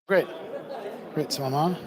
Great. Great. So I'm on.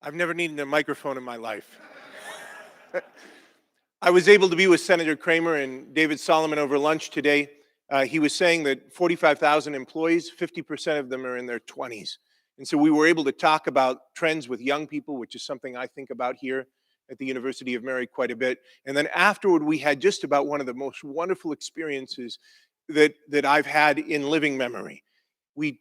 I've never needed a microphone in my life. I was able to be with Senator Cramer and David Solomon over lunch today. He was saying that 45,000 employees, 50% of them are in their 20s. And so we were able to talk about trends with young people, which is something I think about here at the University of Mary quite a bit. And then afterward, we had just about one of the most wonderful experiences that I've had in living memory. We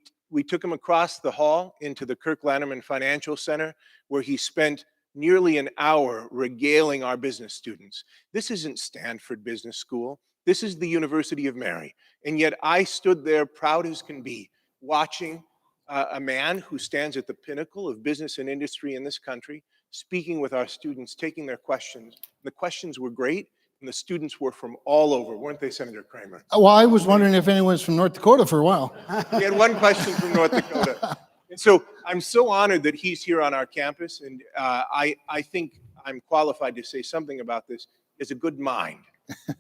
took him across the hall into the Kirk Lanterman Financial Center, where he spent nearly an hour regaling our business students. This isn't Stanford Business School. This is the University of Mary. And yet I stood there proud as can be, watching a man who stands at the pinnacle of business and industry in this country, speaking with our students, taking their questions. The questions were great, and the students were from all over, weren't they, Senator Cramer? Well, I was wondering if anyone's from North Dakota for a while. We had one question from North Dakota. And so I'm so honored that he's here on our campus, and I think I'm qualified to say something about this. He has a good mind.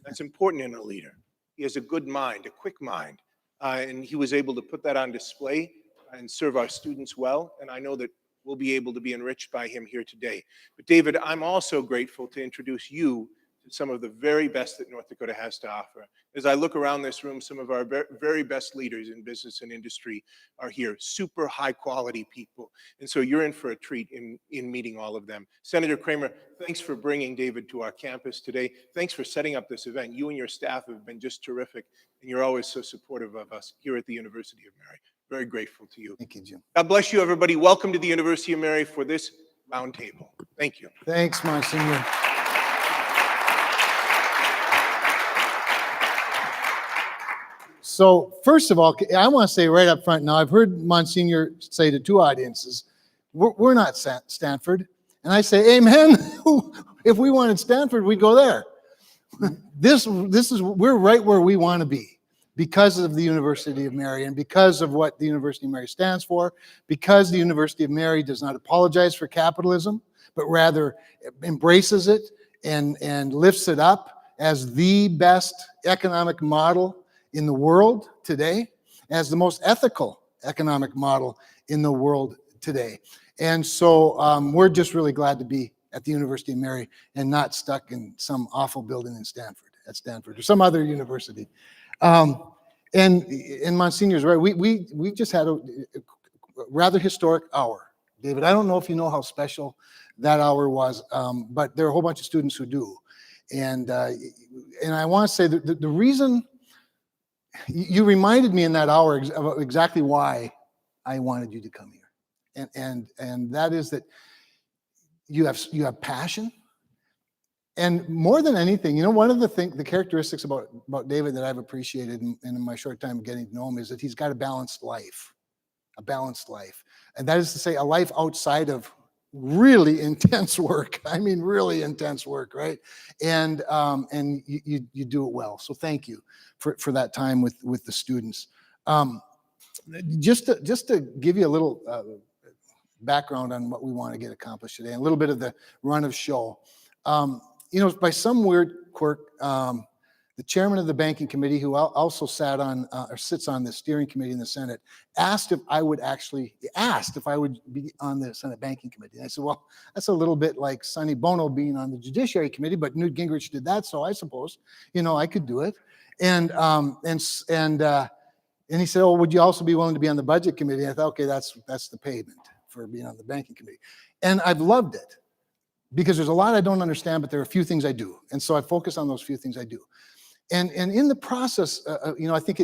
That's important in a leader. He has a good mind, a quick mind, and he was able to put that on display and serve our students well, and I know that we'll be able to be enriched by him here today. But David, I'm also grateful to introduce you to some of the very best that North Dakota has to offer. As I look around this room, some of our very best leaders in business and industry are here, super high quality people. And so you're in for a treat in meeting all of them. Senator Cramer, thanks for bringing David to our campus today. Thanks for setting up this event. You and your staff have been just terrific, and you're always so supportive of us here at the University of Mary. Very grateful to you. Thank you, Jim. God bless you, everybody. Welcome to the University of Mary for this roundtable. Thank you. Thanks, Monsignor. So first of all, I want to say right up front now, I've heard Monsignor say to two audiences, we're not Stanford. And I say, amen. If we wanted Stanford, we'd go there. We're right where we want to be because of the University of Mary and because of what the University of Mary stands for, because the University of Mary does not apologize for capitalism, but rather embraces it and lifts it up as the best economic model in the world today, as the most ethical economic model in the world today. And so we're just really glad to be at the University of Mary and not stuck in some awful building in Stanford or some other university. And Monsignor's right. We just had a rather historic hour, David. I don't know if you know how special that hour was, but there are a whole bunch of students who do. And I want to say that the reason you reminded me in that hour of exactly why I wanted you to come here, and that is that you have passion. And more than anything, one of the characteristics about David that I've appreciated in my short time getting to know him is that he's got a balanced life. And that is to say, a life outside of really intense work. I mean, really intense work, right? And you do it well. So thank you for that time with the students. Just to give you a little background on what we want to get accomplished today, and a little bit of the run of show. By some weird quirk, the chairman of the banking committee, who also sat on or sits on the steering committee in the Senate, asked if I would be on the Senate banking committee. And I said, well, that's a little bit like Sonny Bono being on the Judiciary Committee, but Newt Gingrich did that, so I suppose I could do it. And he said, oh, would you also be willing to be on the Budget Committee? And I thought, okay, that's the payment for being on the banking committee. And I've loved it, because there's a lot I don't understand, but there are a few things I do. And so I focus on those few things I do. And in the process, I think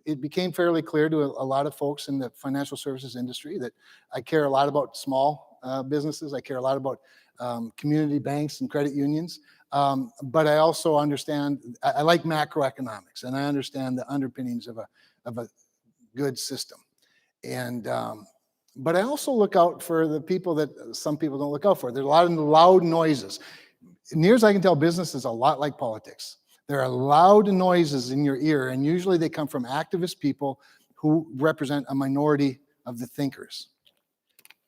it became fairly clear to a lot of folks in the financial services industry that I care a lot about small businesses. I care a lot about community banks and credit unions. But I also understand, I like macroeconomics, and I understand the underpinnings of a good system. But I also look out for the people that some people don't look out for. There's a lot of loud noises. Near as I can tell, business is a lot like politics. There are loud noises in your ear, and usually they come from activist people who represent a minority of the thinkers.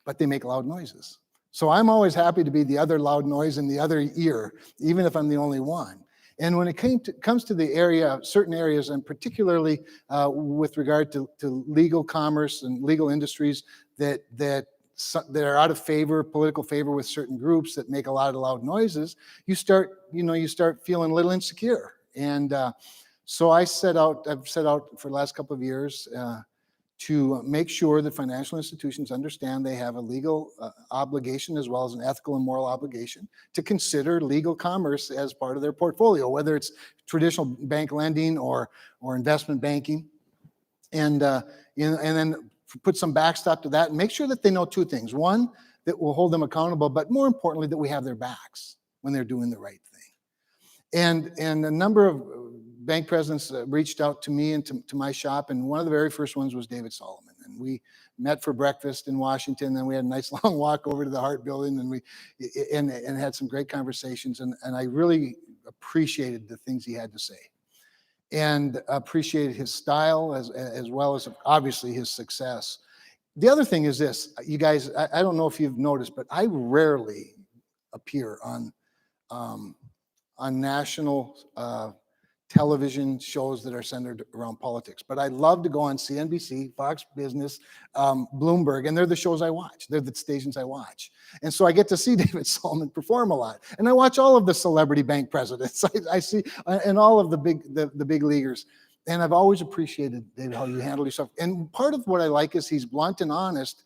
But they make loud noises. So I'm always happy to be the other loud noise in the other ear, even if I'm the only one. And when it comes to the certain areas, and particularly with regard to legal commerce and legal industries that that are out of favor, political favor with certain groups that make a lot of loud noises, you start feeling a little insecure. And so I've set out for the last couple of years to make sure that financial institutions understand they have a legal obligation as well as an ethical and moral obligation to consider legal commerce as part of their portfolio, whether it's traditional bank lending or investment banking. And then put some backstop to that and make sure that they know two things. One, that will hold them accountable, but more importantly, that we have their backs when they're doing the right thing. And a number of bank presidents reached out to me and to my shop, and one of the very first ones was David Solomon. And we met for breakfast in Washington, and we had a nice long walk over to the Hart Building, and had some great conversations. And I really appreciated the things he had to say, and appreciated his style as well as obviously his success. The other thing is this, you guys, I don't know if you've noticed, but I rarely appear on national television shows that are centered around politics. But I love to go on CNBC, Fox Business, Bloomberg, and they're the shows I watch. They're the stations I watch. And so I get to see David Solomon perform a lot. And I watch all of the celebrity bank presidents. I see, and all of the big leaguers. And I've always appreciated, David, how you handle yourself. And part of what I like is he's blunt and honest,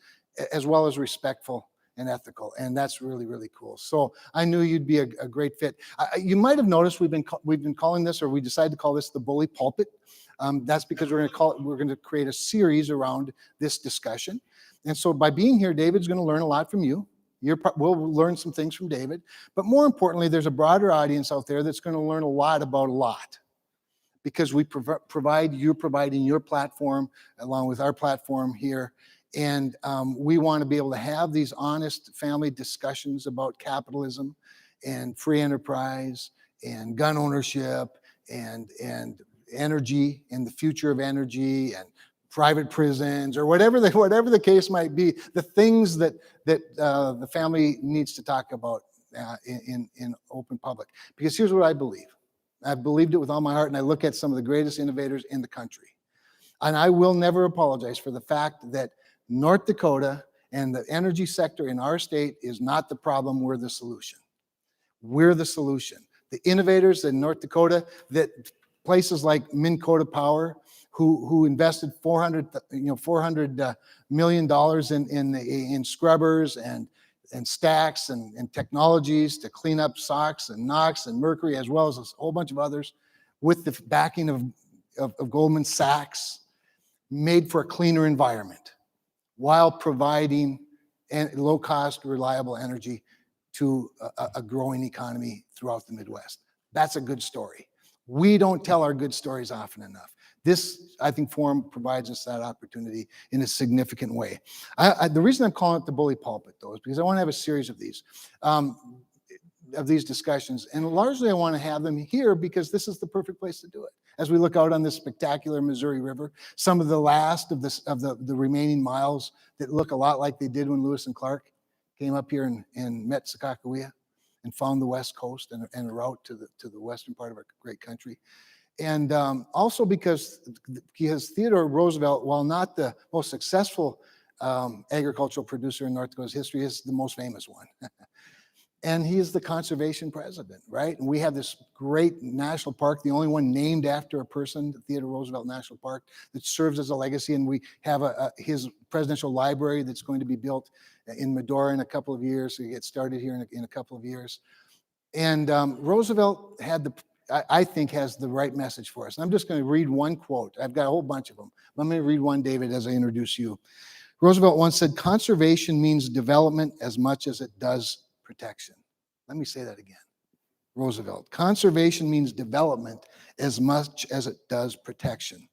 as well as respectful and ethical, and that's really, really cool. So I knew you'd be a great fit. You might have noticed we've been calling this, or we decided to call this, the Bully Pulpit. That's because we're going to create a series around this discussion. And so by being here, David's going to learn a lot from you. We'll learn some things from David, but more importantly, there's a broader audience out there that's going to learn a lot about a lot, because you're providing your platform along with our platform here. And we want to be able to have these honest family discussions about capitalism and free enterprise and gun ownership and energy and the future of energy and private prisons, or whatever the case might be, the things that the family needs to talk about in open public. Because here's what I believe. I've believed it with all my heart, and I look at some of the greatest innovators in the country. And I will never apologize for the fact that North Dakota and the energy sector in our state is not the problem, we're the solution. We're the solution. The innovators in North Dakota, that places like Minn Kota Power, who invested $400 million in scrubbers and stacks and technologies to clean up SOx and NOx and mercury, as well as a whole bunch of others, with the backing of Goldman Sachs, made for a cleaner environment, while providing low-cost, reliable energy to a growing economy throughout the Midwest. That's a good story. We don't tell our good stories often enough. This, I think, forum provides us that opportunity in a significant way. The reason I'm calling it the Bully Pulpit, though, is because I want to have a series of these discussions, and largely I want to have them here because this is the perfect place to do it. As we look out on this spectacular Missouri River, some of the last of the remaining miles that look a lot like they did when Lewis and Clark came up here and met Sakakawea and found the West Coast and a route to the western part of our great country. And also because Theodore Roosevelt, while not the most successful agricultural producer in North Dakota's history, is the most famous one. And he is the conservation president, right? And we have this great national park, the only one named after a person, the Theodore Roosevelt National Park, that serves as a legacy. And we have his presidential library that's going to be built in Medora in a couple of years. So you get started here in a couple of years. And Roosevelt I think has the right message for us. And I'm just going to read one quote. I've got a whole bunch of them. I'm going to read one, David, as I introduce you. Roosevelt once said, "Conservation means development as much as it does protection." Let me say that again. Roosevelt, "Conservation means development as much as it does protection."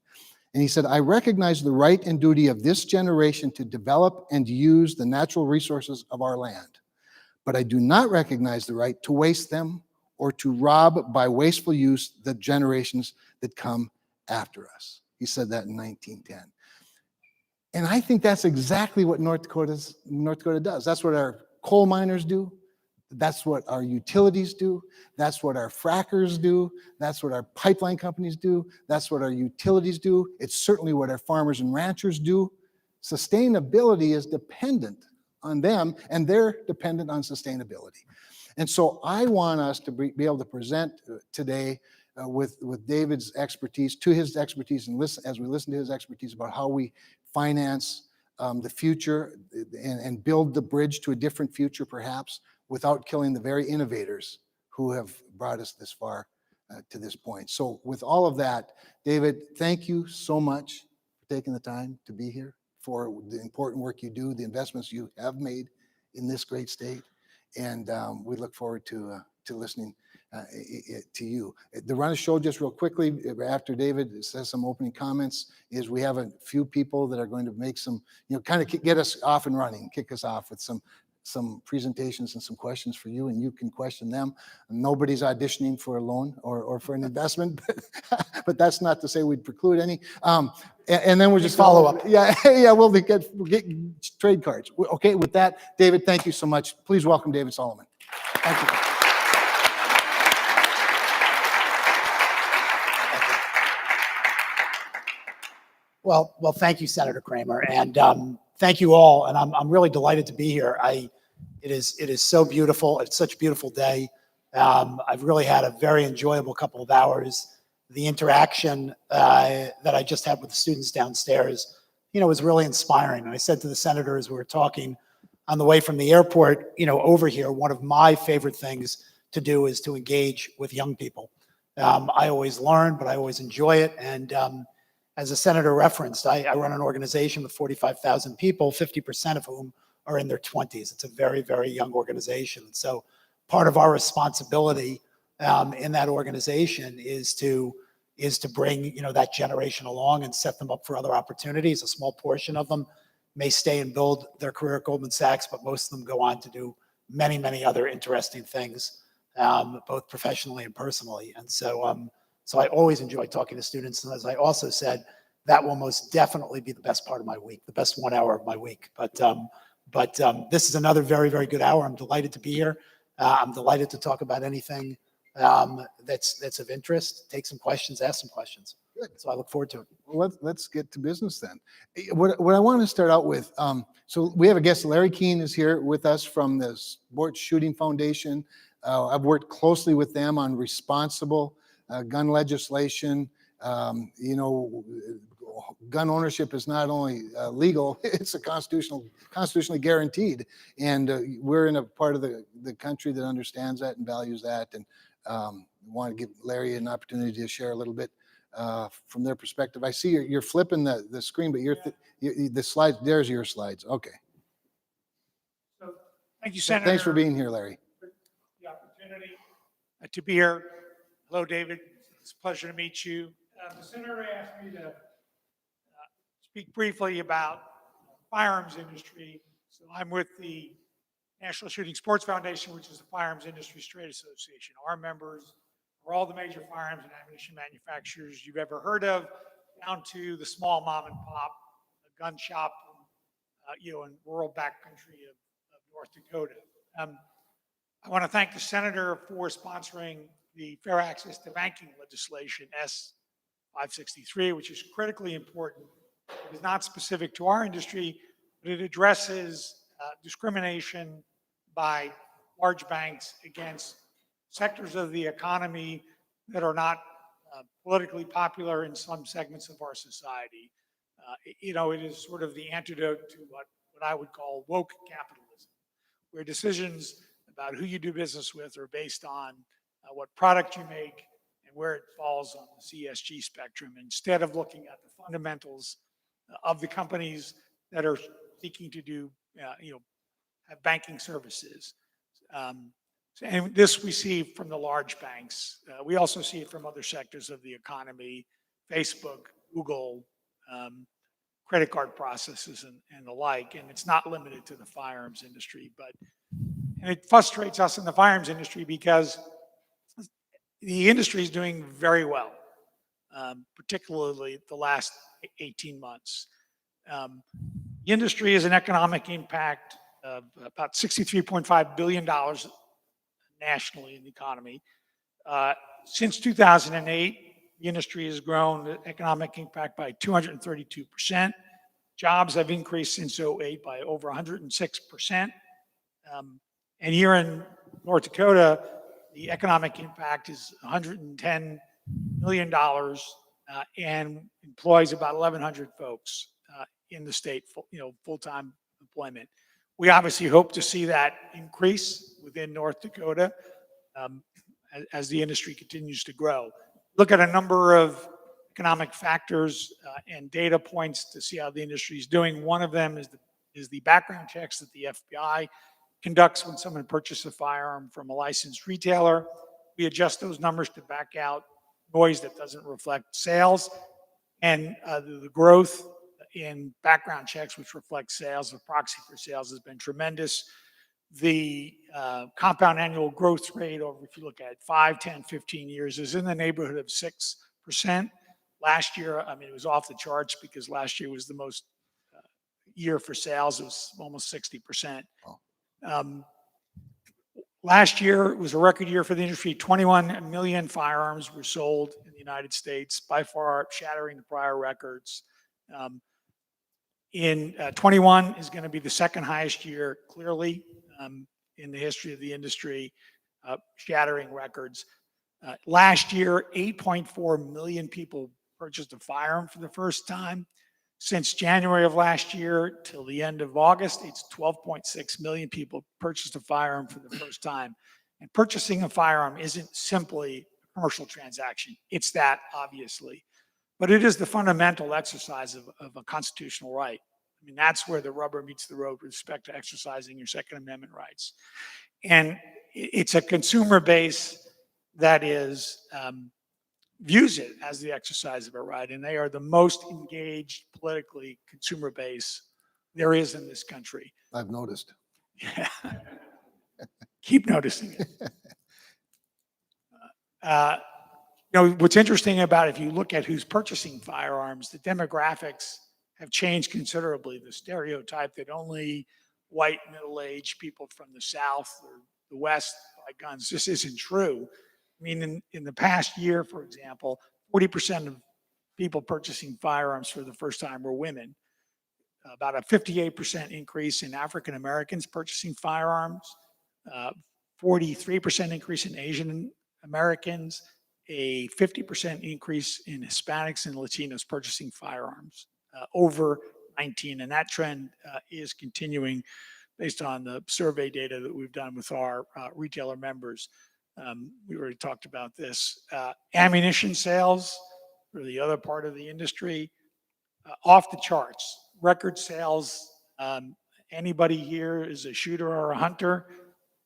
And he said, "I recognize the right and duty of this generation to develop and use the natural resources of our land, but I do not recognize the right to waste them or to rob by wasteful use the generations that come after us." He said that in 1910. And I think that's exactly what North Dakota does. That's what our coal miners do. That's what our utilities do. That's what our frackers do. That's what our pipeline companies do. That's what our utilities do. It's certainly what our farmers and ranchers do. Sustainability is dependent on them, and they're dependent on sustainability. And so I want us to be able to present today with David's expertise, to his expertise, and listen as we listen to his expertise about how we finance the future and build the bridge to a different future, perhaps, without killing the very innovators who have brought us this far to this point. So with all of that, David, thank you so much for taking the time to be here, for the important work you do, the investments you have made in this great state. And we look forward to listening to you. The run of show, just real quickly, after David says some opening comments, is we have a few people that are going to make some, kind of get us off and running, kick us off with some presentations and some questions for you, and you can question them. Nobody's auditioning for a loan or for an investment, but that's not to say we'd preclude any. And then we'll just follow up. Yeah, we'll get trade cards. Okay, with that, David, thank you so much. Please welcome David Solomon. Thank you. Well, thank you, Senator Cramer, and thank you all. And I'm really delighted to be here. It is so beautiful. It's such a beautiful day. I've really had a very enjoyable couple of hours. The interaction that I just had with the students downstairs, was really inspiring. And I said to the senator as we were talking on the way from the airport, over here, one of my favorite things to do is to engage with young people. I always learn, but I always enjoy it. And as the senator referenced, I run an organization with 45,000 people, 50% of whom are in their 20s. It's a very, very young organization. So part of our responsibility in that organization is to bring that generation along and set them up for other opportunities. A small portion of them may stay and build their career at Goldman Sachs, but most of them go on to do many, many other interesting things, both professionally and personally. And so I always enjoy talking to students. And as I also said, that will most definitely be the best part of my week, the best 1 hour of my week. But this is another very, very good hour. I'm delighted to be here. I'm delighted to talk about anything that's of interest. Take some questions, ask some questions. Good. So I look forward to it. Well, let's get to business then. What I want to start out with, so we have a guest, Larry Keene is here with us from the Sports Shooting Foundation. I've worked closely with them on responsible gun legislation. Gun ownership is not only legal, it's constitutionally guaranteed. And we're in a part of the country that understands that and values that. And want to give Larry an opportunity to share a little bit from their perspective. I see you're flipping the screen, but the slides, there's your slides. Okay. So thank you, Senator. Thanks for being here, Larry. For the opportunity to be here. Hello, David. It's a pleasure to meet you. The senator asked me to speak briefly about firearms industry. So I'm with the National Shooting Sports Foundation, which is the Firearms Industry Trade Association. Our members are all the major firearms and ammunition manufacturers you've ever heard of, down to the small mom and pop gun shop, in rural backcountry of North Dakota. I want to thank the senator for sponsoring the Fair Access to Banking legislation, S 563, which is critically important. It is not specific to our industry, but it addresses discrimination by large banks against sectors of the economy that are not politically popular in some segments of our society. It is sort of the antidote to what I would call woke capitalism, where decisions about who you do business with are based on what product you make and where it falls on the CSG spectrum, instead of looking at the fundamentals of the companies that are seeking to do, have banking services. And this we see from the large banks. We also see it from other sectors of the economy, Facebook, Google, credit card processes, and the like. And it's not limited to the firearms industry, and it frustrates us in the firearms industry because the industry is doing very well, particularly the last 18 months. The industry has an economic impact of about $63.5 billion nationally in the economy. Since 2008, the industry has grown the economic impact by 232%. Jobs have increased since '08 by over 106%. And here in North Dakota, the economic impact is $110 million and employs about 1,100 folks in the state, full-time employment. We obviously hope to see that increase within North Dakota um, as the industry continues to grow. Look at a number of economic factors and data points to see how the industry is doing. One of them is the background checks that the FBI conducts when someone purchases a firearm from a licensed retailer. We adjust those numbers to back out noise that doesn't reflect sales. And the growth in background checks, which reflect sales, the proxy for sales, has been tremendous. The compound annual growth rate over, if you look at 5, 10, 15 years, is in the neighborhood of 6%. Last year, I mean, it was off the charts because last year was the most year for sales. It was almost 60%. Last year was a record year for the industry. 21 million firearms were sold in the United States, by far shattering the prior records. In 21 is going to be the second highest year, clearly, in the history of the industry, shattering records. Last year, 8.4 million people purchased a firearm for the first time. Since January of last year till the end of August, it's 12.6 million people purchased a firearm for the first time. And purchasing a firearm isn't simply a commercial transaction. It's that, obviously. But it is the fundamental exercise of a constitutional right. I mean, that's where the rubber meets the road with respect to exercising your Second Amendment rights. And it's a consumer base that views it as the exercise of a right, and they are the most engaged politically consumer base there is in this country. I've noticed. Yeah. Keep noticing it. What's interesting about if you look at who's purchasing firearms, the demographics have changed considerably. The stereotype that only white middle-aged people from the South or the West buy guns just isn't true. I mean, in the past year, for example, 40% of people purchasing firearms for the first time were women. About a 58% increase in African Americans purchasing firearms, 43% increase in Asian Americans, a 50% increase in Hispanics and Latinos purchasing firearms over 19. And that trend is continuing based on the survey data that we've done with our retailer members. We already talked about this. Ammunition sales, or the other part of the industry, off the charts. Record sales. Anybody here is a shooter or a hunter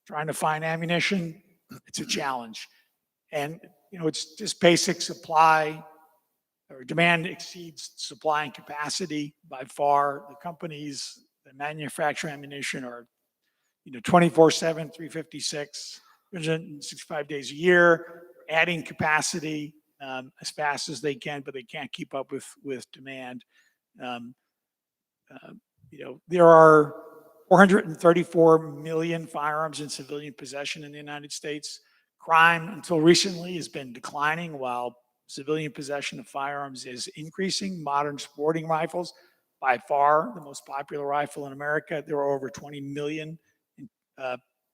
trying to find ammunition? It's a challenge. And, it's just basic supply or demand exceeds supply and capacity by far. The companies that manufacture ammunition are, 24/7, 356. 365 days a year, adding capacity as fast as they can, but they can't keep up with demand. There are 434 million firearms in civilian possession in the United States. Crime, until recently, has been declining while civilian possession of firearms is increasing. Modern sporting rifles, by far the most popular rifle in America. There are over 20 million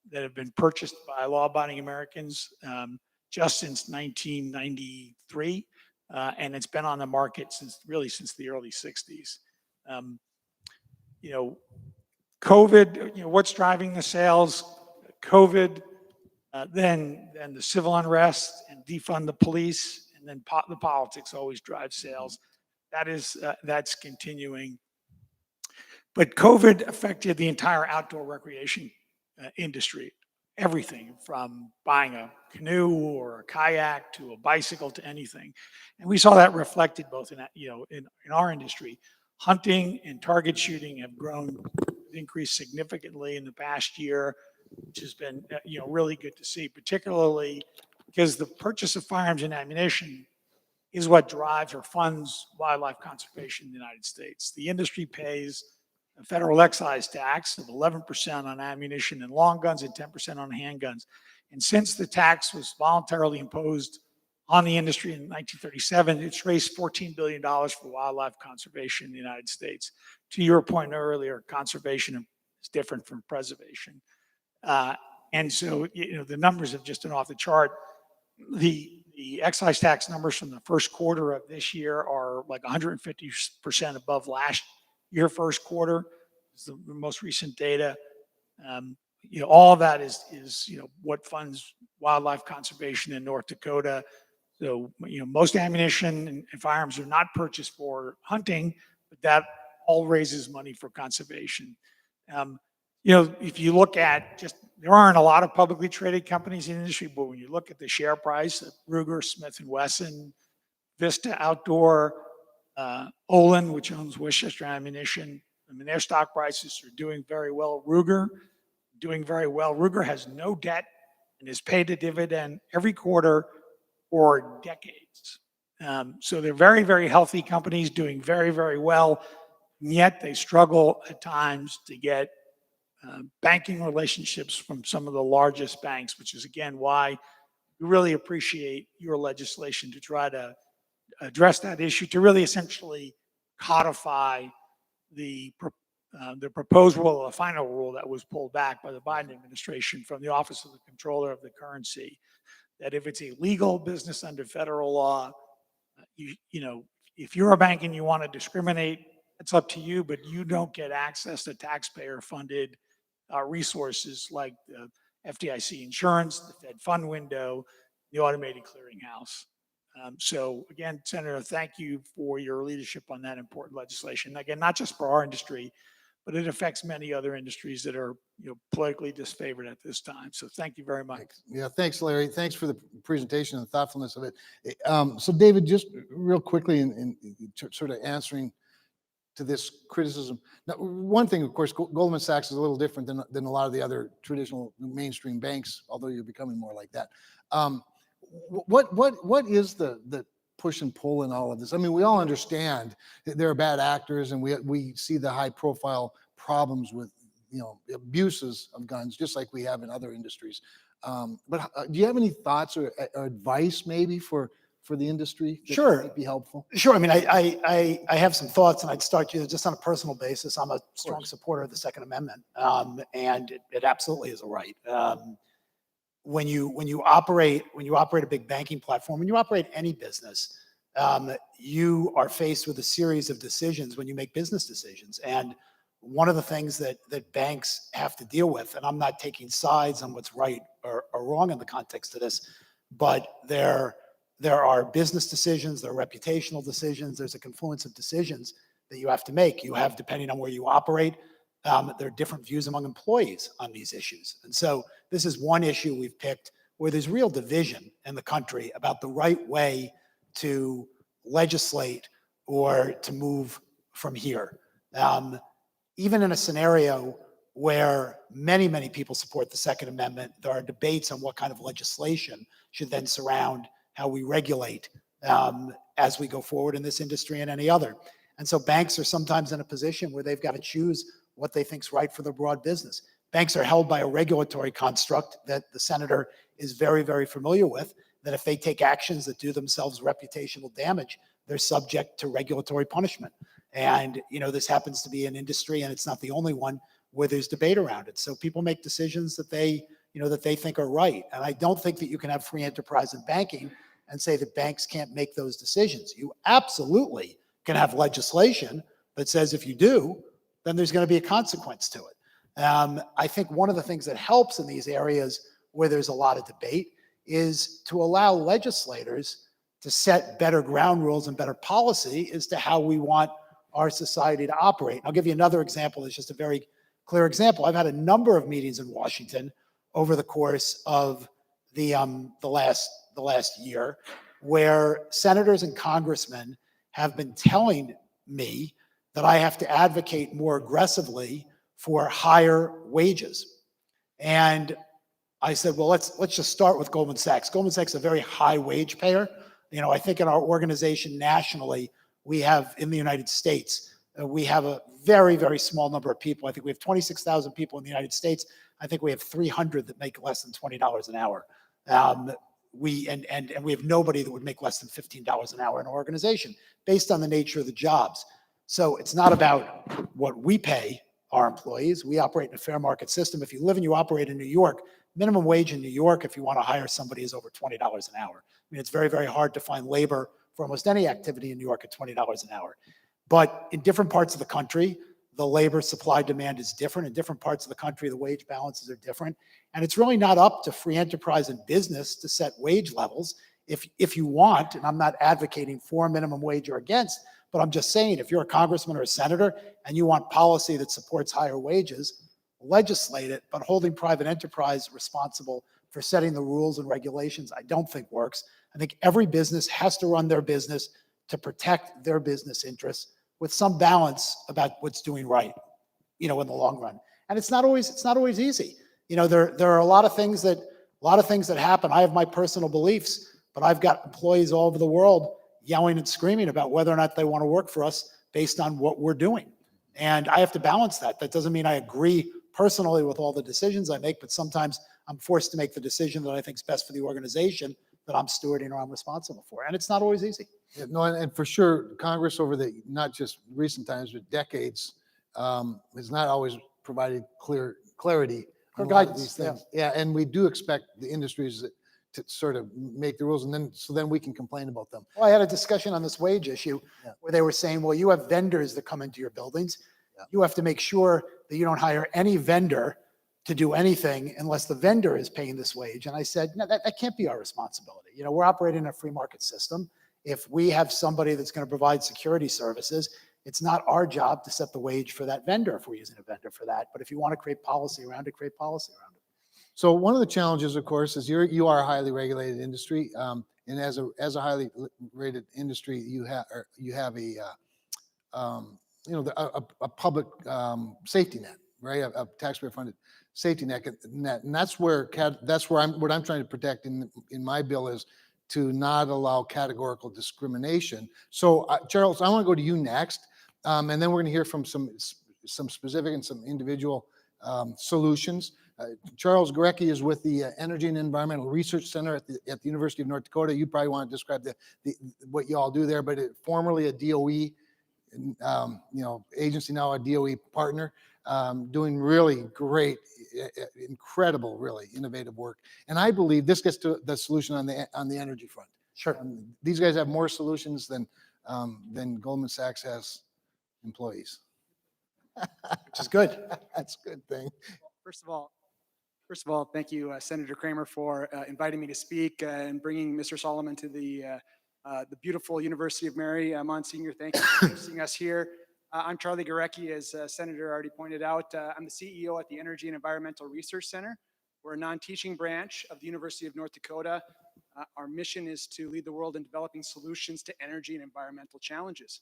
that have been purchased by law-abiding Americans just since 1993, and it's been on the market since the early 60s. COVID, what's driving the sales? COVID, then the civil unrest and defund the police, and then the politics always drive sales. That's continuing. But COVID affected the entire outdoor recreation industry, everything from buying a canoe or a kayak to a bicycle to anything. And we saw that reflected both in our industry. Hunting and target shooting have increased significantly in the past year, which has been really good to see, particularly because the purchase of firearms and ammunition is what drives or funds wildlife conservation in the United States. The industry pays a federal excise tax of 11% on ammunition and long guns and 10% on handguns. And since the tax was voluntarily imposed on the industry in 1937. It's raised $14 billion for wildlife conservation in the United States. To your point earlier, conservation is different from preservation. And so, the numbers have just been off the chart. The excise tax numbers from the first quarter of this year are like 150% above last year first quarter. Is the most recent data. All of that is what funds wildlife conservation in North Dakota. So, most ammunition and firearms are not purchased for hunting, but that all raises money for conservation. If you look at there aren't a lot of publicly traded companies in the industry, but when you look at the share price of Ruger, Smith & Wesson, Vista Outdoor, Olin, which owns Winchester Ammunition, I mean, their stock prices are doing very well. Ruger, doing very well. Ruger has no debt and has paid a dividend every quarter for decades. So they're very, very healthy companies doing very, very well. And yet they struggle at times to get banking relationships from some of the largest banks, which is again why we really appreciate your legislation to try to address that issue, to really essentially codify the proposed rule, the final rule that was pulled back by the Biden administration from the Office of the Comptroller of the Currency, that if it's a legal business under federal law, if you're a bank and you want to discriminate, it's up to you, but you don't get access to taxpayer-funded resources like the FDIC insurance, the Fed fund window, the automated clearinghouse. So again, Senator, thank you for your leadership on that important legislation. Again, not just for our industry, but it affects many other industries that are politically disfavored at this time. So thank you very much. Yeah, thanks, Larry. Thanks for the presentation and the thoughtfulness of it. So David, just real quickly in sort of answering to this criticism. Now, one thing, of course, Goldman Sachs is a little different than a lot of the other traditional mainstream banks, although you're becoming more like that. What is the push and pull in all of this? I mean, we all understand that there are bad actors, and we see the high profile problems with abuses of guns, just like we have in other industries. But do you have any thoughts or advice maybe for the industry that Sure. might be helpful? Sure. I mean, I have some thoughts, and I'd start just on a personal basis. I'm a strong supporter of the Second Amendment, and it absolutely is a right. When you operate a big banking platform, when you operate any business, you are faced with a series of decisions when you make business decisions. And one of the things that banks have to deal with, and I'm not taking sides on what's right or wrong in the context of this, but there are business decisions, there are reputational decisions, there's a confluence of decisions that you have to make. You have, depending on where you operate, there are different views among employees on these issues. And so this is one issue we've picked where there's real division in the country about the right way to legislate or to move from here. Even in a scenario where many, many people support the Second Amendment, there are debates on what kind of legislation should then surround how we regulate as we go forward in this industry and any other. And so banks are sometimes in a position where they've got to choose what they think is right for their broad business. Banks are held by a regulatory construct that the senator is very, very familiar with, that if they take actions that do themselves reputational damage, they're subject to regulatory punishment. And, this happens to be an industry, and it's not the only one where there's debate around it. So people make decisions that they think are right. And I don't think that you can have free enterprise in banking and say that banks can't make those decisions. You absolutely can have legislation that says if you do, then there's going to be a consequence to it. I think one of the things that helps in these areas where there's a lot of debate is to allow legislators to set better ground rules and better policy as to how we want our society to operate. I'll give you another example. It's just a very clear example. I've had a number of meetings in Washington over the course of the last year where senators and congressmen have been telling me that I have to advocate more aggressively for higher wages. And I said, well, let's just start with Goldman Sachs. Goldman Sachs is a very high wage payer. I think in our organization nationally, we have in the United States, we have a very, very small number of people. I think we have 26,000 people in the United States. I think we have 300 that make less than $20 an hour. and we have nobody that would make less than $15 an hour in our organization based on the nature of the jobs. So it's not about what we pay our employees. We operate in a fair market system. If you live and you operate in New York, minimum wage in New York, if you want to hire somebody, is over $20 an hour. I mean, it's very, very hard to find labor for almost any activity in New York at $20 an hour. But in different parts of the country, the labor supply demand is different. In different parts of the country, the wage balances are different. And it's really not up to free enterprise and business to set wage levels. If you want, and I'm not advocating for minimum wage or against, but I'm just saying, if you're a congressman or a senator and you want policy that supports higher wages, legislate it, but holding private enterprise responsible for setting the rules and regulations, I don't think works. I think every business has to run their business to protect their business interests with some balance about what's doing right, in the long run. And it's not always easy. There are a lot of things that happen. I have my personal beliefs, but I've got employees all over the world yelling and screaming about whether or not they want to work for us based on what we're doing. And I have to balance that. That doesn't mean I agree personally with all the decisions I make, but sometimes I'm forced to make the decision that I think is best for the organization that I'm stewarding or I'm responsible for. And it's not always easy. Yeah, no, and for sure, Congress over the, not just recent times, but decades, has not always provided clarity Or on a lot of guidance, these things. Yeah, and we do expect the industries to sort of make the rules, and then we can complain about them. Well, I had a discussion on this wage issue Yeah. where they were saying, well, you have vendors that come into your buildings. Yeah. You have to make sure that you don't hire any vendor to do anything unless the vendor is paying this wage. And I said, no, that can't be our responsibility. We're operating in a free market system. If we have somebody that's going to provide security services, it's not our job to set the wage for that vendor if we're using a vendor for that. But if you want to create policy around it, create policy around it. So one of the challenges, of course, is you are a highly regulated industry, and as a highly rated industry, you have a public safety net, right? A taxpayer-funded safety net, and that's where what I'm trying to protect in my bill is to not allow categorical discrimination. So, Charles, I want to go to you next, and then we're going to hear from some specific and some individual solutions. Charles Gorecki is with the Energy and Environmental Research Center at the University of North Dakota. You probably want to describe what you all do there, but formerly a DOE agency, now a DOE partner, doing really great, incredible, really innovative work. And I believe this gets to the solution on the energy front. Sure. These guys have more solutions than Goldman Sachs has employees. Which is good. That's a good thing. First of all, thank you, Senator Cramer, for inviting me to speak and bringing Mr. Solomon to the beautiful University of Mary. Monsignor, thank you for hosting us here. I'm Charlie Gorecki, as Senator already pointed out. I'm the CEO at the Energy and Environmental Research Center. We're a non-teaching branch of the University of North Dakota. Our mission is to lead the world in developing solutions to energy and environmental challenges.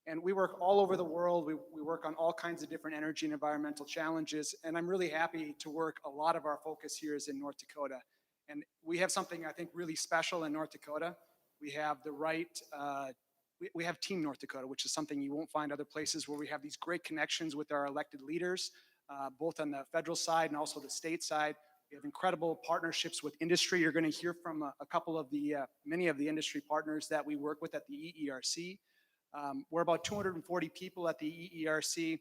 And we work all over the world. We work on all kinds of different energy and environmental challenges. And I'm really happy to work. A lot of our focus here is in North Dakota. And we have something I think really special in North Dakota. We have the right, we have Team North Dakota, which is something you won't find other places, where we have these great connections with our elected leaders, both on the federal side and also the state side. We have incredible partnerships with industry. You're going to hear from a couple of many of the industry partners that we work with at the EERC. We're about 240 people at the EERC.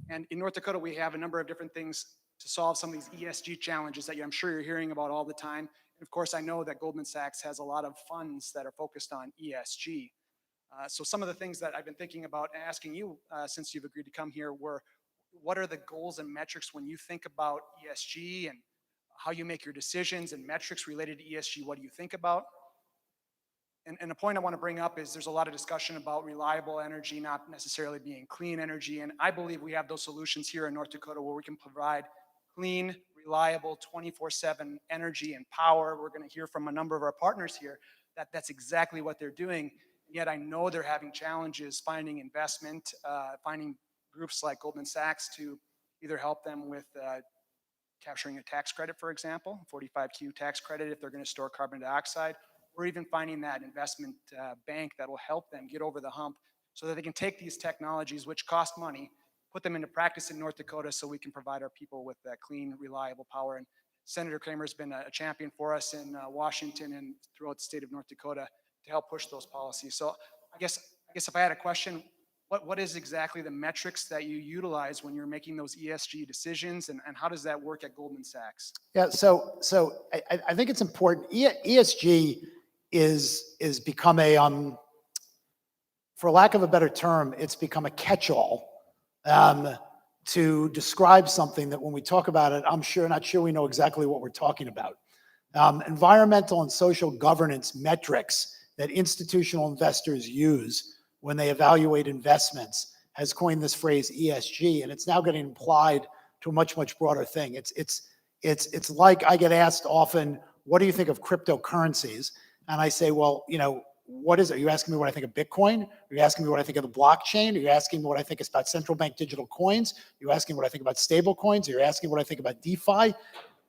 And in North Dakota, we have a number of different things to solve some of these ESG challenges that I'm sure you're hearing about all the time. And of course, I know that Goldman Sachs has a lot of funds that are focused on ESG. So some of the things that I've been thinking about and asking you since you've agreed to come here were, what are the goals and metrics when you think about ESG and how you make your decisions and metrics related to ESG? What do you think about? And a point I want to bring up is there's a lot of discussion about reliable energy not necessarily being clean energy. And I believe we have those solutions here in North Dakota where we can provide clean, reliable, 24/7 energy and power. We're going to hear from a number of our partners here that that's exactly what they're doing. Yet I know they're having challenges finding investment, finding groups like Goldman Sachs to either help them with capturing a tax credit, for example, 45Q tax credit if they're going to store carbon dioxide, or even finding that investment bank that will help them get over the hump so that they can take these technologies, which cost money, put them into practice in North Dakota so we can provide our people with that clean, reliable power. And Senator Cramer has been a champion for us in Washington and throughout the state of North Dakota to help push those policies. So I guess if I had a question, what is exactly the metrics that you utilize when you're making those ESG decisions, and how does that work at Goldman Sachs? Yeah, so I think it's important. ESG is become a for lack of a better term, it's become a catch-all to describe something that when we talk about it, not sure we know exactly what we're talking about. Environmental and social governance metrics that institutional investors use when they evaluate investments has coined this phrase ESG, and it's now getting applied to a much broader thing. It's like I get asked often, what do you think of cryptocurrencies? And I say, well, what is it? Are you asking me what I think of Bitcoin? Are you asking me what I think of the blockchain? Are you asking me what I think is about central bank digital coins? Are you asking what I think about stable coins? Are you asking what I think about DeFi?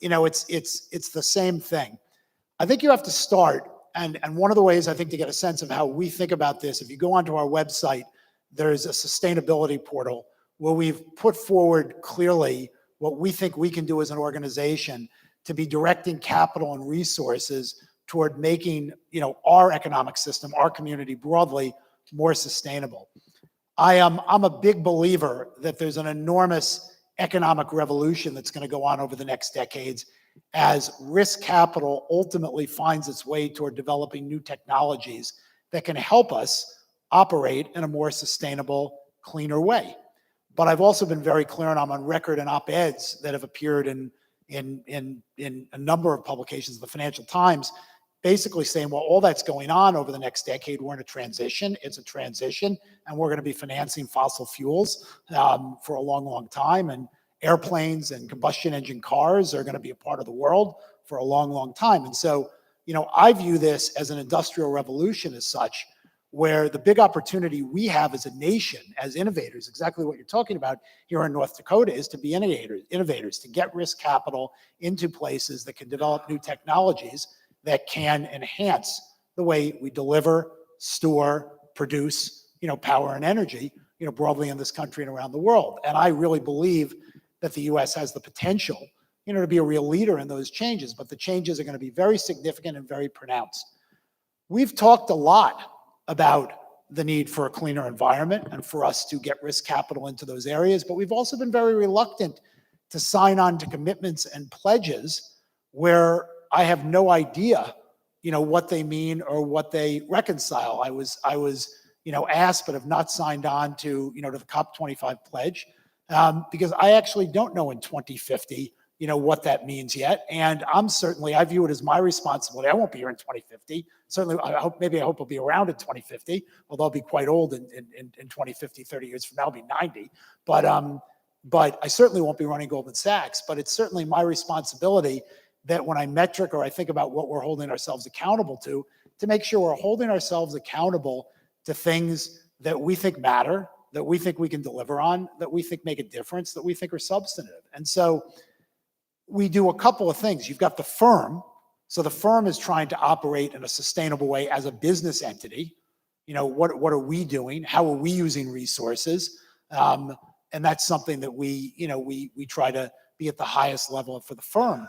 It's the same thing. I think you have to start, and one of the ways I think to get a sense of how we think about this, if you go onto our website, there's a sustainability portal where we've put forward clearly what we think we can do as an organization to be directing capital and resources toward making, our economic system, our community broadly, more sustainable. I'm a big believer that there's an enormous economic revolution that's going to go on over the next decades as risk capital ultimately finds its way toward developing new technologies that can help us operate in a more sustainable, cleaner way. But I've also been very clear, and I'm on record in op-eds that have appeared in a number of publications of the Financial Times, basically saying, well, all that's going on over the next decade, we're in a transition. It's a transition, and we're going to be financing fossil fuels for a long time. And airplanes and combustion engine cars are going to be a part of the world for a long time. And so, I view this as an industrial revolution as such, where the big opportunity we have as a nation, as innovators, exactly what you're talking about here in North Dakota, is to be innovators, to get risk capital into places that can develop new technologies that can enhance the way we deliver, store, produce, power and energy, broadly in this country and around the world. And I really believe that the U.S. has the potential, to be a real leader in those changes, but the changes are going to be very significant and very pronounced. We've talked a lot about the need for a cleaner environment and for us to get risk capital into those areas, but we've also been very reluctant to sign on to commitments and pledges where I have no idea, what they mean or what they reconcile. I was asked, but have not signed on to, to the COP25 pledge, because I actually don't know in 2050, what that means yet. And I view it as my responsibility. I won't be here in 2050. Certainly, I hope I'll be around in 2050, although I'll be quite old in 2050, 30 years from now, I'll be 90. But I certainly won't be running Goldman Sachs. But it's certainly my responsibility that when I metric or I think about what we're holding ourselves accountable to make sure we're holding ourselves accountable to things that we think matter, that we think we can deliver on, that we think make a difference, that we think are substantive. And so we do a couple of things. You've got the firm. So the firm is trying to operate in a sustainable way as a business entity. What are we doing? How are we using resources? And that's something that we try to be at the highest level for the firm.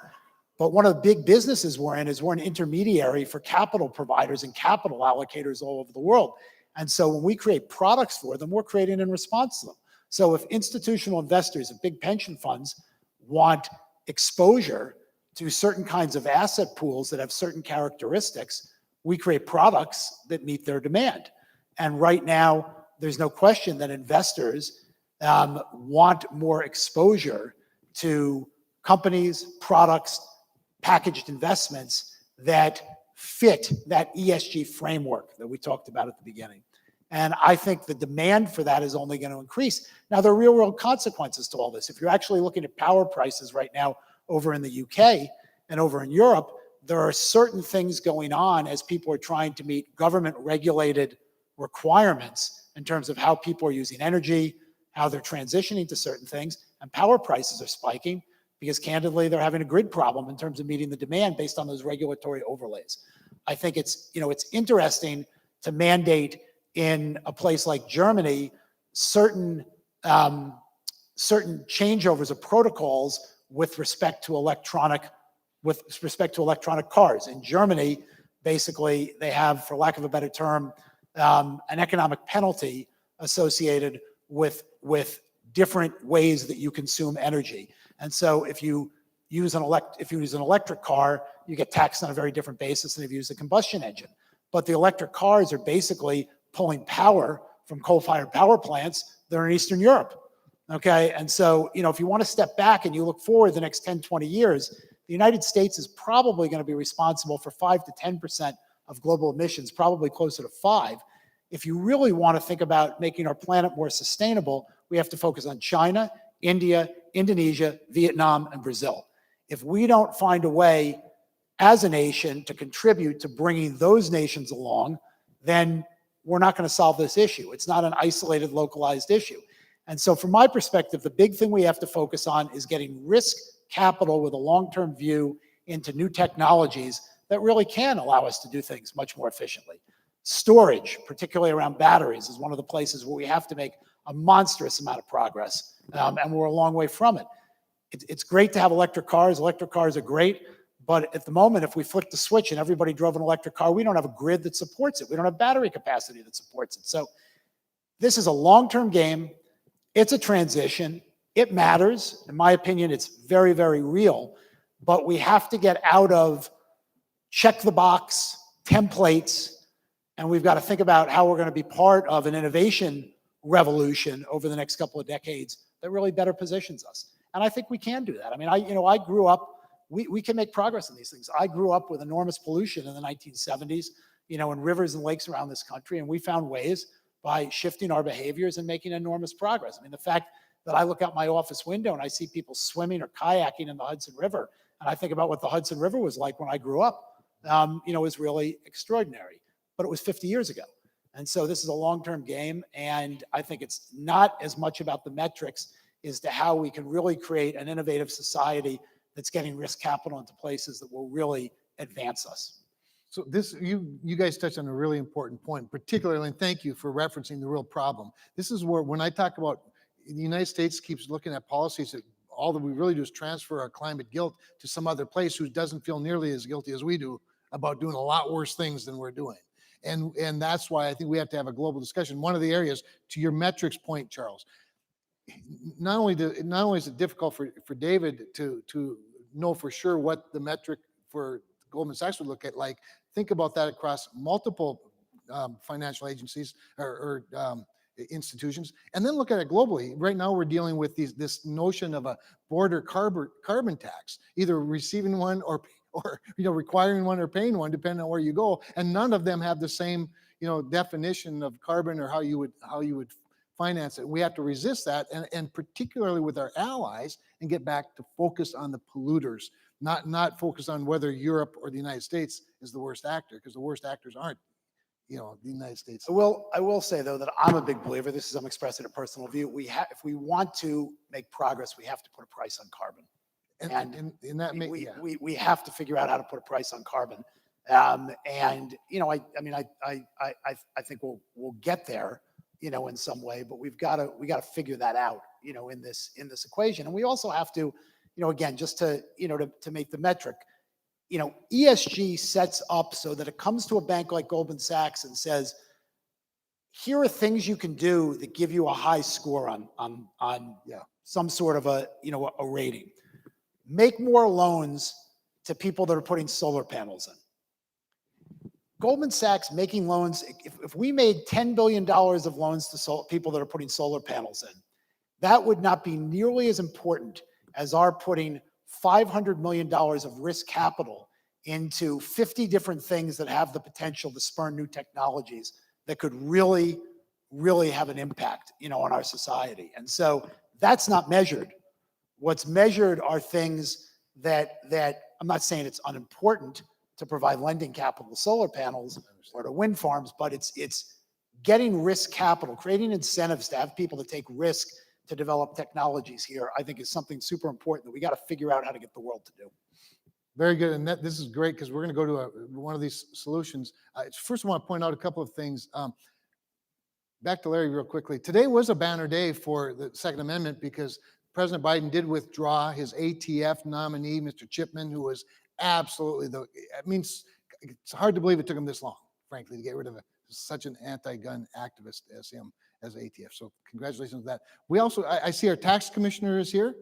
But one of the big businesses we're in is we're an intermediary for capital providers and capital allocators all over the world. And so when we create products for them, we're creating in response to them. So if institutional investors, if big pension funds want exposure to certain kinds of asset pools that have certain characteristics, we create products that meet their demand. And right now, there's no question that investors want more exposure to companies, products, packaged investments that fit that ESG framework that we talked about at the beginning. And I think the demand for that is only going to increase. Now, there are real world consequences to all this. If you're actually looking at power prices right now over in the UK and over in Europe, there are certain things going on as people are trying to meet government regulated requirements in terms of how people are using energy, how they're transitioning to certain things, and power prices are spiking because candidly, they're having a grid problem in terms of meeting the demand based on those regulatory overlays. I think it's interesting to mandate in a place like Germany certain changeovers of protocols with respect to electronic with respect to electronic cars. In Germany, basically, they have, for lack of a better term, an economic penalty associated with different ways that you consume energy. And so if you use an electric car, you get taxed on a very different basis than if you use a combustion engine. But the electric cars are basically pulling power from coal-fired power plants that are in Eastern Europe. Okay, and so, if you want to step back and you look forward the next 10, 20 years, the United States is probably going to be responsible for 5 to 10% of global emissions, probably closer to 5. If you really want to think about making our planet more sustainable, we have to focus on China, India, Indonesia, Vietnam, and Brazil. If we don't find a way as a nation to contribute to bringing those nations along, then we're not going to solve this issue. It's not an isolated, localized issue. And so from my perspective, the big thing we have to focus on is getting risk capital with a long-term view into new technologies that really can allow us to do things much more efficiently. Storage, particularly around batteries, is one of the places where we have to make a monstrous amount of progress, and we're a long way from it. It's great to have electric cars. Electric cars are great, but at the moment, if we flick the switch and everybody drove an electric car, we don't have a grid that supports it. We don't have battery capacity that supports it. So this is a long-term game. It's a transition. It matters. In my opinion, it's very, very real. But we have to get out of check the box templates, and we've got to think about how we're going to be part of an innovation revolution over the next couple of decades that really better positions us. And I think we can do that. I mean, I grew up, we can make progress in these things. I grew up with enormous pollution in the 1970s, in rivers and lakes around this country, and we found ways by shifting our behaviors and making enormous progress. I mean, the fact that I look out my office window and I see people swimming or kayaking in the Hudson River, and I think about what the Hudson River was like when I grew up, is really extraordinary. But it was 50 years ago. And so this is a long-term game, and I think it's not as much about the metrics as to how we can really create an innovative society that's getting risk capital into places that will really advance us. So you guys touched on a really important point, particularly, and thank you for referencing the real problem. This is where, when I talk about the United States keeps looking at policies that all that we really do is transfer our climate guilt to some other place who doesn't feel nearly as guilty as we do about doing a lot worse things than we're doing. And that's why I think we have to have a global discussion. One of the areas, to your metrics point, Charles, not only is it difficult for David to know for sure what the metric for Goldman Sachs would look at, like, think about that across multiple financial agencies or institutions, and then look at it globally. Right now, we're dealing with this notion of a border carbon tax, either receiving one or requiring one or paying one, depending on where you go, and none of them have the same definition of carbon or how you would finance it. We have to resist that, and particularly with our allies, and get back to focus on the polluters, not focus on whether Europe or the United States is the worst actor, because the worst actors aren't the United States. I will say, though, that I'm a big believer. I'm expressing a personal view. If we want to make progress, we have to put a price on carbon. And we have to figure out how to put a price on carbon. I think we'll get there, in some way, but we got to figure that out, in this equation. And we also have to, again, just to make the metric, ESG sets up so that it comes to a bank like Goldman Sachs and says, here are things you can do that give you a high score on some sort of a rating. Make more loans to people that are putting solar panels in. Goldman Sachs making loans, if we made $10 billion of loans to people that are putting solar panels in, that would not be nearly as important as our putting $500 million of risk capital into 50 different things that have the potential to spur new technologies that could really, really have an impact, on our society. And so that's not measured. What's measured are things that I'm not saying it's unimportant to provide lending capital to solar panels or to wind farms, but it's getting risk capital, creating incentives to have people to take risk to develop technologies here, I think is something super important that we got to figure out how to get the world to do. Very good. And this is great, because we're going to go to one of these solutions. First, I want to point out a couple of things. Back to Larry real quickly. Today was a banner day for the Second Amendment, because President Biden did withdraw his ATF nominee, Mr. Chipman, who was absolutely, I mean, it's hard to believe it took him this long, frankly, to get rid of such an anti-gun activist as him, as ATF. So congratulations on that. We also, I see our tax commissioner is here.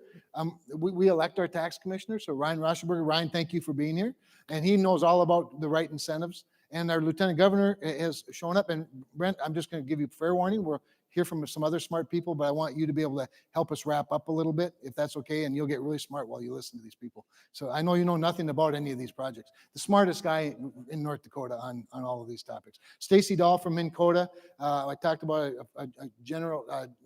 We elect our tax commissioner. So Ryan Rauschenberger, Ryan, thank you for being here. And he knows all about the right incentives. And our lieutenant governor has shown up. And Brent, I'm just going to give you fair warning. We'll hear from some other smart people, but I want you to be able to help us wrap up a little bit, if that's okay. And you'll get really smart while you listen to these people. So I know you know nothing about any of these projects. The smartest guy in North Dakota on all of these topics. Stacy Dahl from Minn Kota. I talked about a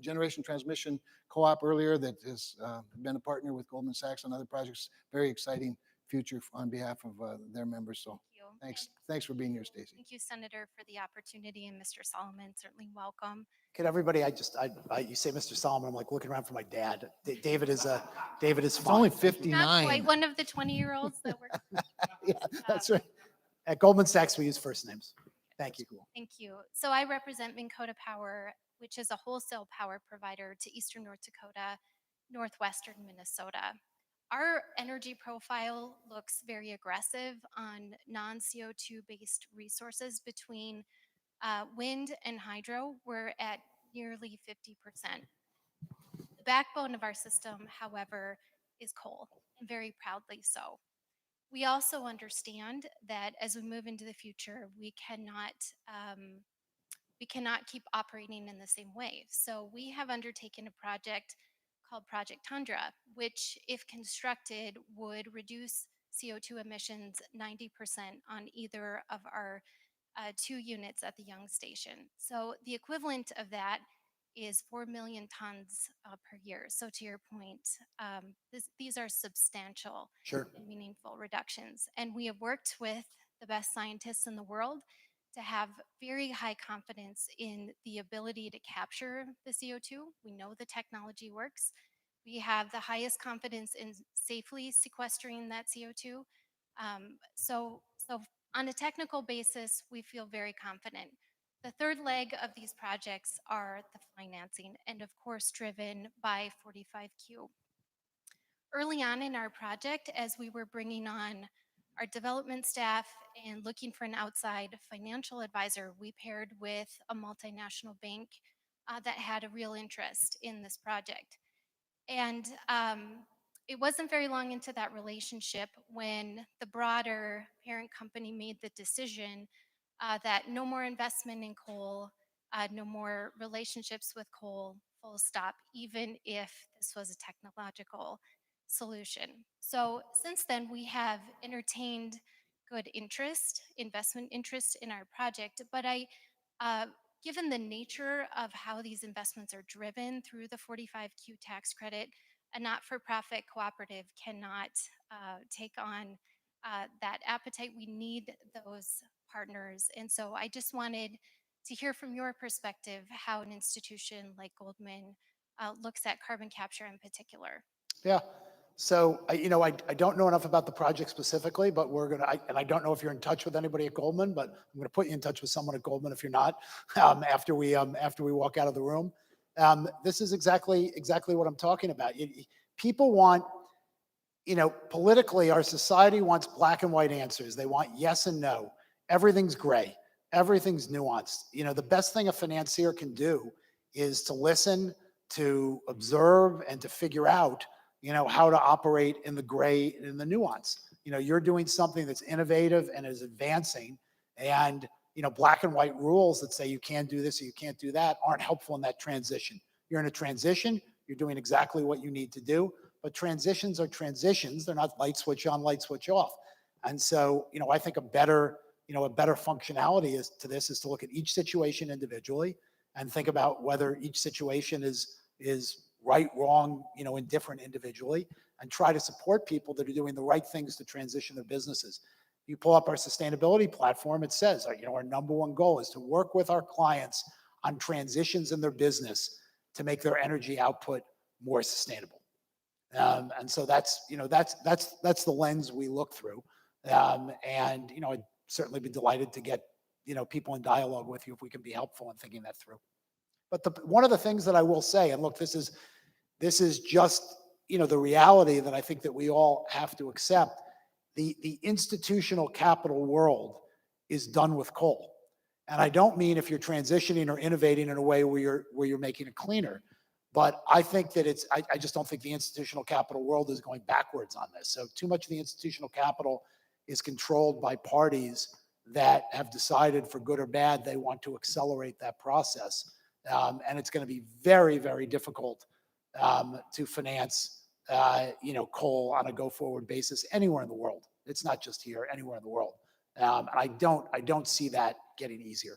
generation transmission co-op earlier that has been a partner with Goldman Sachs on other projects. Very exciting future on behalf of their members. So thanks for being here, Stacy. Thank you, Senator, for the opportunity, and Mr. Solomon, certainly welcome. Could everybody, you say Mr. Solomon, I'm like looking around for my dad. David is It's fine. only Not 59. quite one of the 20-year-olds that work. Yeah, that's right. At Goldman Sachs, we use first names. Thank you. Thank you. So I represent Minn Kota Power, which is a wholesale power provider to eastern North Dakota, northwestern Minnesota. Our energy profile looks very aggressive on non-CO2 based resources. Between wind and hydro, we're at nearly 50%. The backbone of our system, however, is coal, and very proudly so. We also understand that as we move into the future, we cannot keep operating in the same way. So we have undertaken a project called Project Tundra, which, if constructed, would reduce CO2 emissions 90% on either of our 2 units at the Young Station. So the equivalent of that is 4 million tons per year. So to your point, these are substantial Sure. and meaningful reductions. And we have worked with the best scientists in the world to have very high confidence in the ability to capture the CO2. We know the technology works. We have the highest confidence in safely sequestering that CO2. So on a technical basis, we feel very confident. The third leg of these projects are the financing, and of course driven by 45Q. Early on in our project, as we were bringing on our development staff and looking for an outside financial advisor, we paired with a multinational bank that had a real interest in this project. And it wasn't very long into that relationship when the broader parent company made the decision that no more investment in coal, no more relationships with coal, full stop, even if this was a technological solution. So since then, we have entertained good interest, investment interest in our project, but given the nature of how these investments are driven through the 45Q tax credit, a not-for-profit cooperative cannot take on that appetite. We need those partners. And so I just wanted to hear from your perspective how an institution like Goldman looks at carbon capture in particular. Yeah. So, I don't know enough about the project specifically, but and I don't know if you're in touch with anybody at Goldman, but I'm going to put you in touch with someone at Goldman if you're not, after we walk out of the room. This is exactly what I'm talking about. People want, politically, our society wants black and white answers. They want yes and no. Everything's gray. Everything's nuanced. The best thing a financier can do is to listen, to observe, and to figure out how to operate in the gray and in the nuance. You're doing something that's innovative and is advancing, and black and white rules that say you can't do this or you can't do that aren't helpful in that transition. You're in a transition, you're doing exactly what you need to do, but transitions are transitions. They're not light switch on, light switch off. And so, I think a better functionality is to look at each situation individually and think about whether each situation is right, wrong, indifferent individually, and try to support people that are doing the right things to transition their businesses. You pull up our sustainability platform, it says, our number one goal is to work with our clients on transitions in their business to make their energy output more sustainable. And so that's the lens we look through. And I'd certainly be delighted to get, people in dialogue with you if we can be helpful in thinking that through. But one of the things that I will say, and look, this is just, the reality that I think that we all have to accept. the institutional capital world is done with coal. And I don't mean if you're transitioning or innovating in a way where you're making it cleaner, but I think that I just don't think the institutional capital world is going backwards on this. So too much of the institutional capital is controlled by parties that have decided, for good or bad, they want to accelerate that process. And it's going to be very, very difficult to finance, coal on a go-forward basis anywhere in the world. It's not just here, anywhere in the world. And I don't see that getting easier.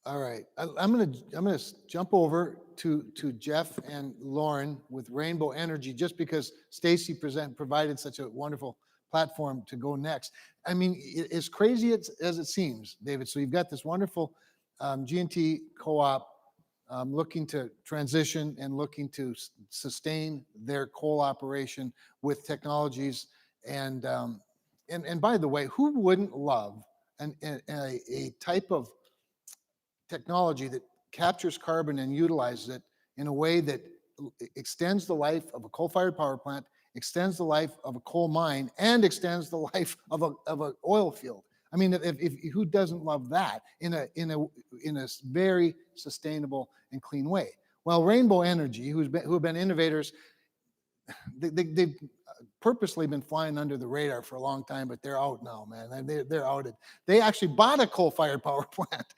All right, I'm gonna jump over to Jeff and Lauren with Rainbow Energy, just because Stacy provided such a wonderful platform to go next. I mean, as crazy as it seems, David. So you've got this wonderful G&T co-op looking to transition and looking to sustain their coal operation with technologies. And by the way, who wouldn't love a type of technology that captures carbon and utilizes it in a way that extends the life of a coal-fired power plant, extends the life of a coal mine, and extends the life of an oil field? I mean, if who doesn't love that in a very sustainable and clean way? Well, Rainbow Energy, who have been innovators, they've purposely been flying under the radar for a long time, but they're out now, man. They're outed. They actually bought a coal-fired power plant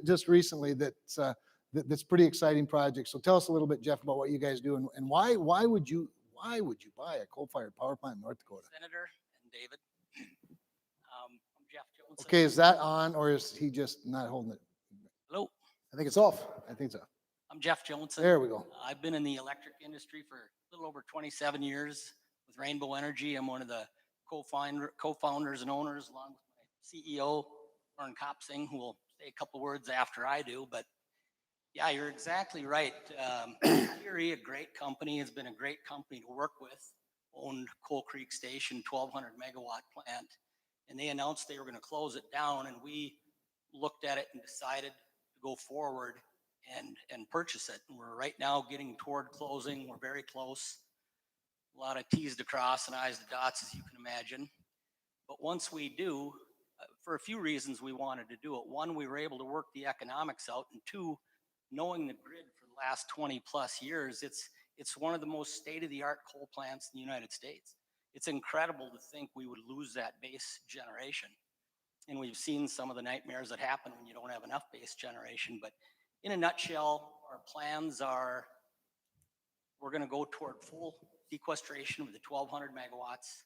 just recently. That's pretty exciting project. So tell us a little bit, Jeff, about what you guys do and why would you buy a coal-fired power plant in North Dakota? Senator and David. I'm Jeff Jones. Okay, is that on, or is he just not holding it? Hello, I think it's off. I think so. I'm Jeff Jones. There we go. I've been in the electric industry for a little over 27 years with Rainbow Energy. I'm one of the co-founders and owners, along with my CEO, Lauren Kopsing, who will say a couple words after I do. But yeah, you're exactly right. Erie, a great company, has been a great company to work with. Owned Coal Creek Station, 1,200 megawatt plant, and they announced they were going to close it down, and we looked at it and decided to go forward and purchase it. And we're right now getting toward closing. We're very close. A lot of T's to cross and I's to dots, as you can imagine. But once we do, for a few reasons we wanted to do it. One, we were able to work the economics out, and two, knowing the grid for the last 20 plus years, it's one of the most state-of-the-art coal plants in the United States. It's incredible to think we would lose that base generation. And we've seen some of the nightmares that happen when you don't have enough base generation. But in a nutshell, our plans are, we're going to go toward full sequestration of the 1,200 megawatts,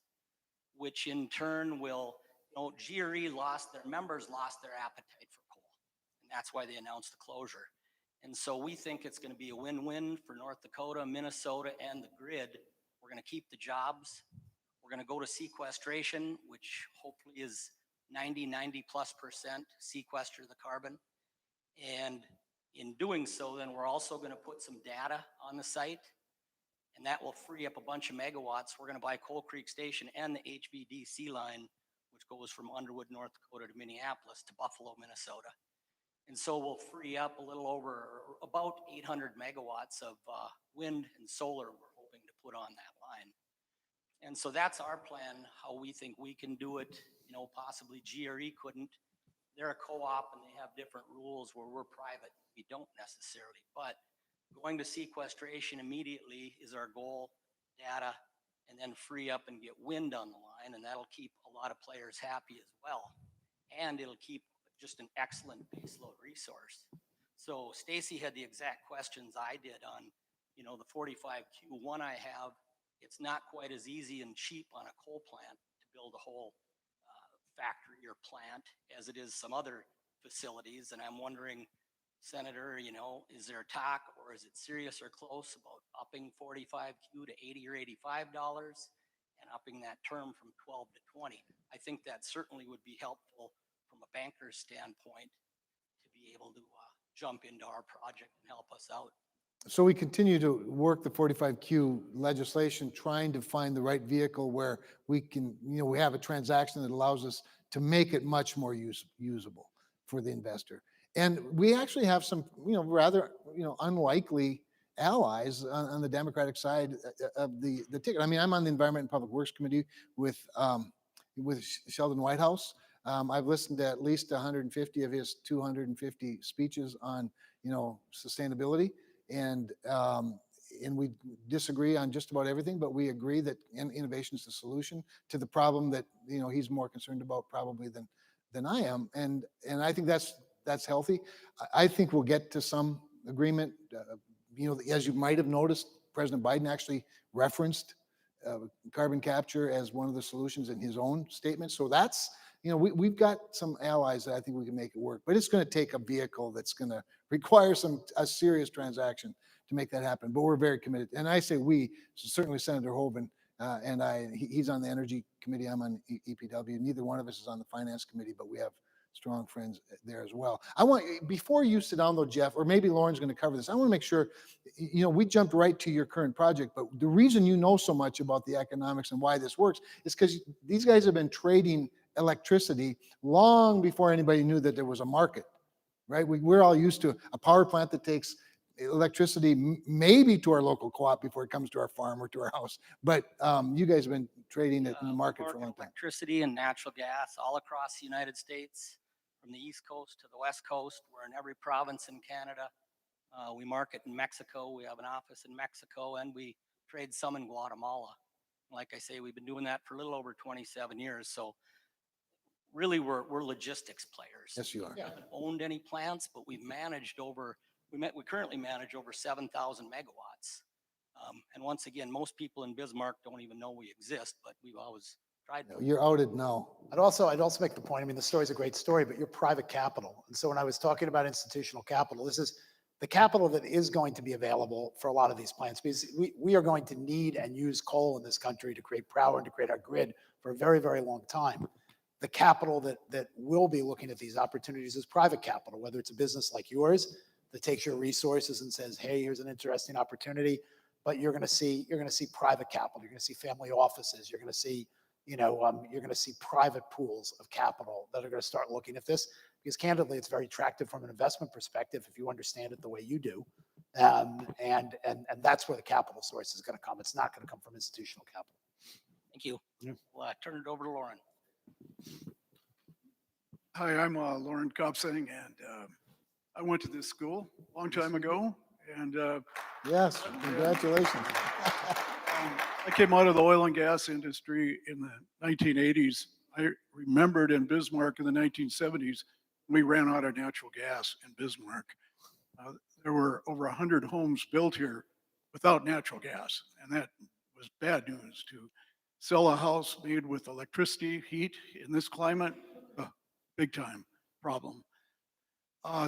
which in turn will, GRE members lost their appetite for coal. And that's why they announced the closure. And so we think it's going to be a win-win for North Dakota, Minnesota, and the grid. We're going to keep the jobs. We're going to go to sequestration, which hopefully is 90+% sequester the carbon. And in doing so, then we're also going to put some data on the site, and that will free up a bunch of megawatts. We're going to buy Coal Creek Station and the HVDC line, which goes from Underwood, North Dakota to Minneapolis to Buffalo, Minnesota. And so we'll free up a little over about 800 megawatts of wind and solar we're hoping to put on that line. And so that's our plan, how we think we can do it. Possibly GRE couldn't. They're a co-op and they have different rules where we're private. We don't necessarily, but going to sequestration immediately is our goal, data, and then free up and get wind on the line, and that'll keep a lot of players happy as well. And it'll keep just an excellent baseload resource. So Stacy had the exact questions I did on, the 45Q. One I have, it's not quite as easy and cheap on a coal plant to build a whole factory or plant as it is some other facilities. And I'm wondering, Senator, is there talk, or is it serious or close about upping 45Q to $80 or $85 and upping that term from 12 to 20? I think that certainly would be helpful from a banker's standpoint to be able to jump into our project and help us out. So we continue to work the 45Q legislation, trying to find the right vehicle where we can, we have a transaction that allows us to make it much more usable for the investor. And we actually have some, rather, unlikely allies on the Democratic side of the ticket. I mean, I'm on the Environment and Public Works Committee with Sheldon Whitehouse. I've listened to at least 150 of his 250 speeches on, sustainability, and we disagree on just about everything, but we agree that innovation is the solution to the problem that he's more concerned about probably than I am, and I think that's healthy. I think we'll get to some agreement. As you might have noticed, President Biden actually referenced carbon capture as one of the solutions in his own statement. So that's, we've got some allies that I think we can make it work, but it's going to take a vehicle that's going to require a serious transaction to make that happen. But we're very committed. And I say we, so certainly Senator Hoeven and he's on the Energy Committee, I'm on EPW. Neither one of us is on the Finance Committee, but we have strong friends there as well. Before you sit down though, Jeff, or maybe Lauren's going to cover this, I want to make sure, we jumped right to your current project, but the reason you know so much about the economics and why this works is because these guys have been trading electricity long before anybody knew that there was a market, right? We're all used to a power plant that takes electricity maybe to our local co-op before it comes to our farm or to our house. But you guys have been trading it in the market for a long time. Electricity and natural gas all across the United States, from the East Coast to the West Coast. We're in every province in Canada. We market in Mexico. We have an office in Mexico, and we trade some in Guatemala. Like I say, we've been doing that for a little over 27 years. So really, we're logistics players. Yes, you are. We haven't owned any plants, but we've managed we currently manage over 7,000 megawatts. And once again, most people in Bismarck don't even know we exist, but we've always tried to. You're outed now. I'd also make the point, I mean, the story's a great story, but you're private capital. And so when I was talking about institutional capital, this is the capital that is going to be available for a lot of these plants, because we are going to need and use coal in this country to create power and to create our grid for a very, very long time. The capital that will be looking at these opportunities is private capital, whether it's a business like yours that takes your resources and says, hey, here's an interesting opportunity. But you're going to see private capital. You're going to see family offices. You're going to see you're going to see private pools of capital that are going to start looking at this, because candidly, it's very attractive from an investment perspective if you understand it the way you do. And that's where the capital source is going to come. It's not going to come from institutional capital. Thank you. Yeah. Well, I turn it over to Lauren. Hi, I'm Lauren Kopsing, and I went to this school a long time ago, and Yes, congratulations. I came out of the oil and gas industry in the 1980s. I remembered in Bismarck in the 1970s, we ran out of natural gas in Bismarck. There were over 100 homes built here without natural gas, and that was bad news. To sell a house made with electricity, heat in this climate, big time problem.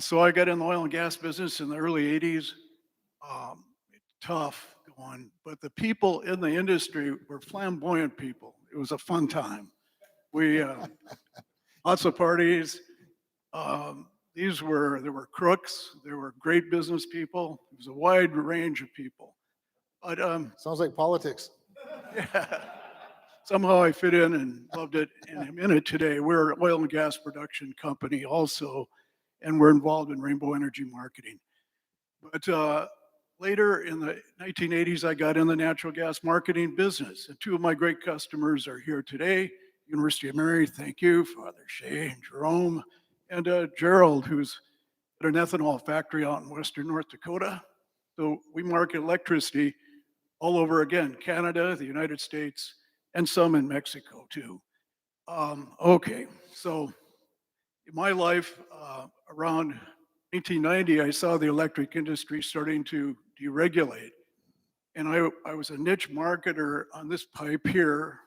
So I got in the oil and gas business in the early 80s. Tough going, but the people in the industry were flamboyant people. It was a fun time. We lots of parties. There were crooks. There were great business people. It was a wide range of people. But Sounds like politics. yeah, somehow I fit in and loved it, and I'm in it today. We're an oil and gas production company also, and we're involved in rainbow energy marketing. But later in the 1980s, I got in the natural gas marketing business, and two of my great customers are here today. University of Mary, thank you, Father Shea and Jerome, and Gerald, who's at an ethanol factory out in western North Dakota. So we market electricity all over, again, Canada, the United States, and some in Mexico too. Okay, so in my life, around 1990, I saw the electric industry starting to deregulate. And I was a niche marketer on this pipe here,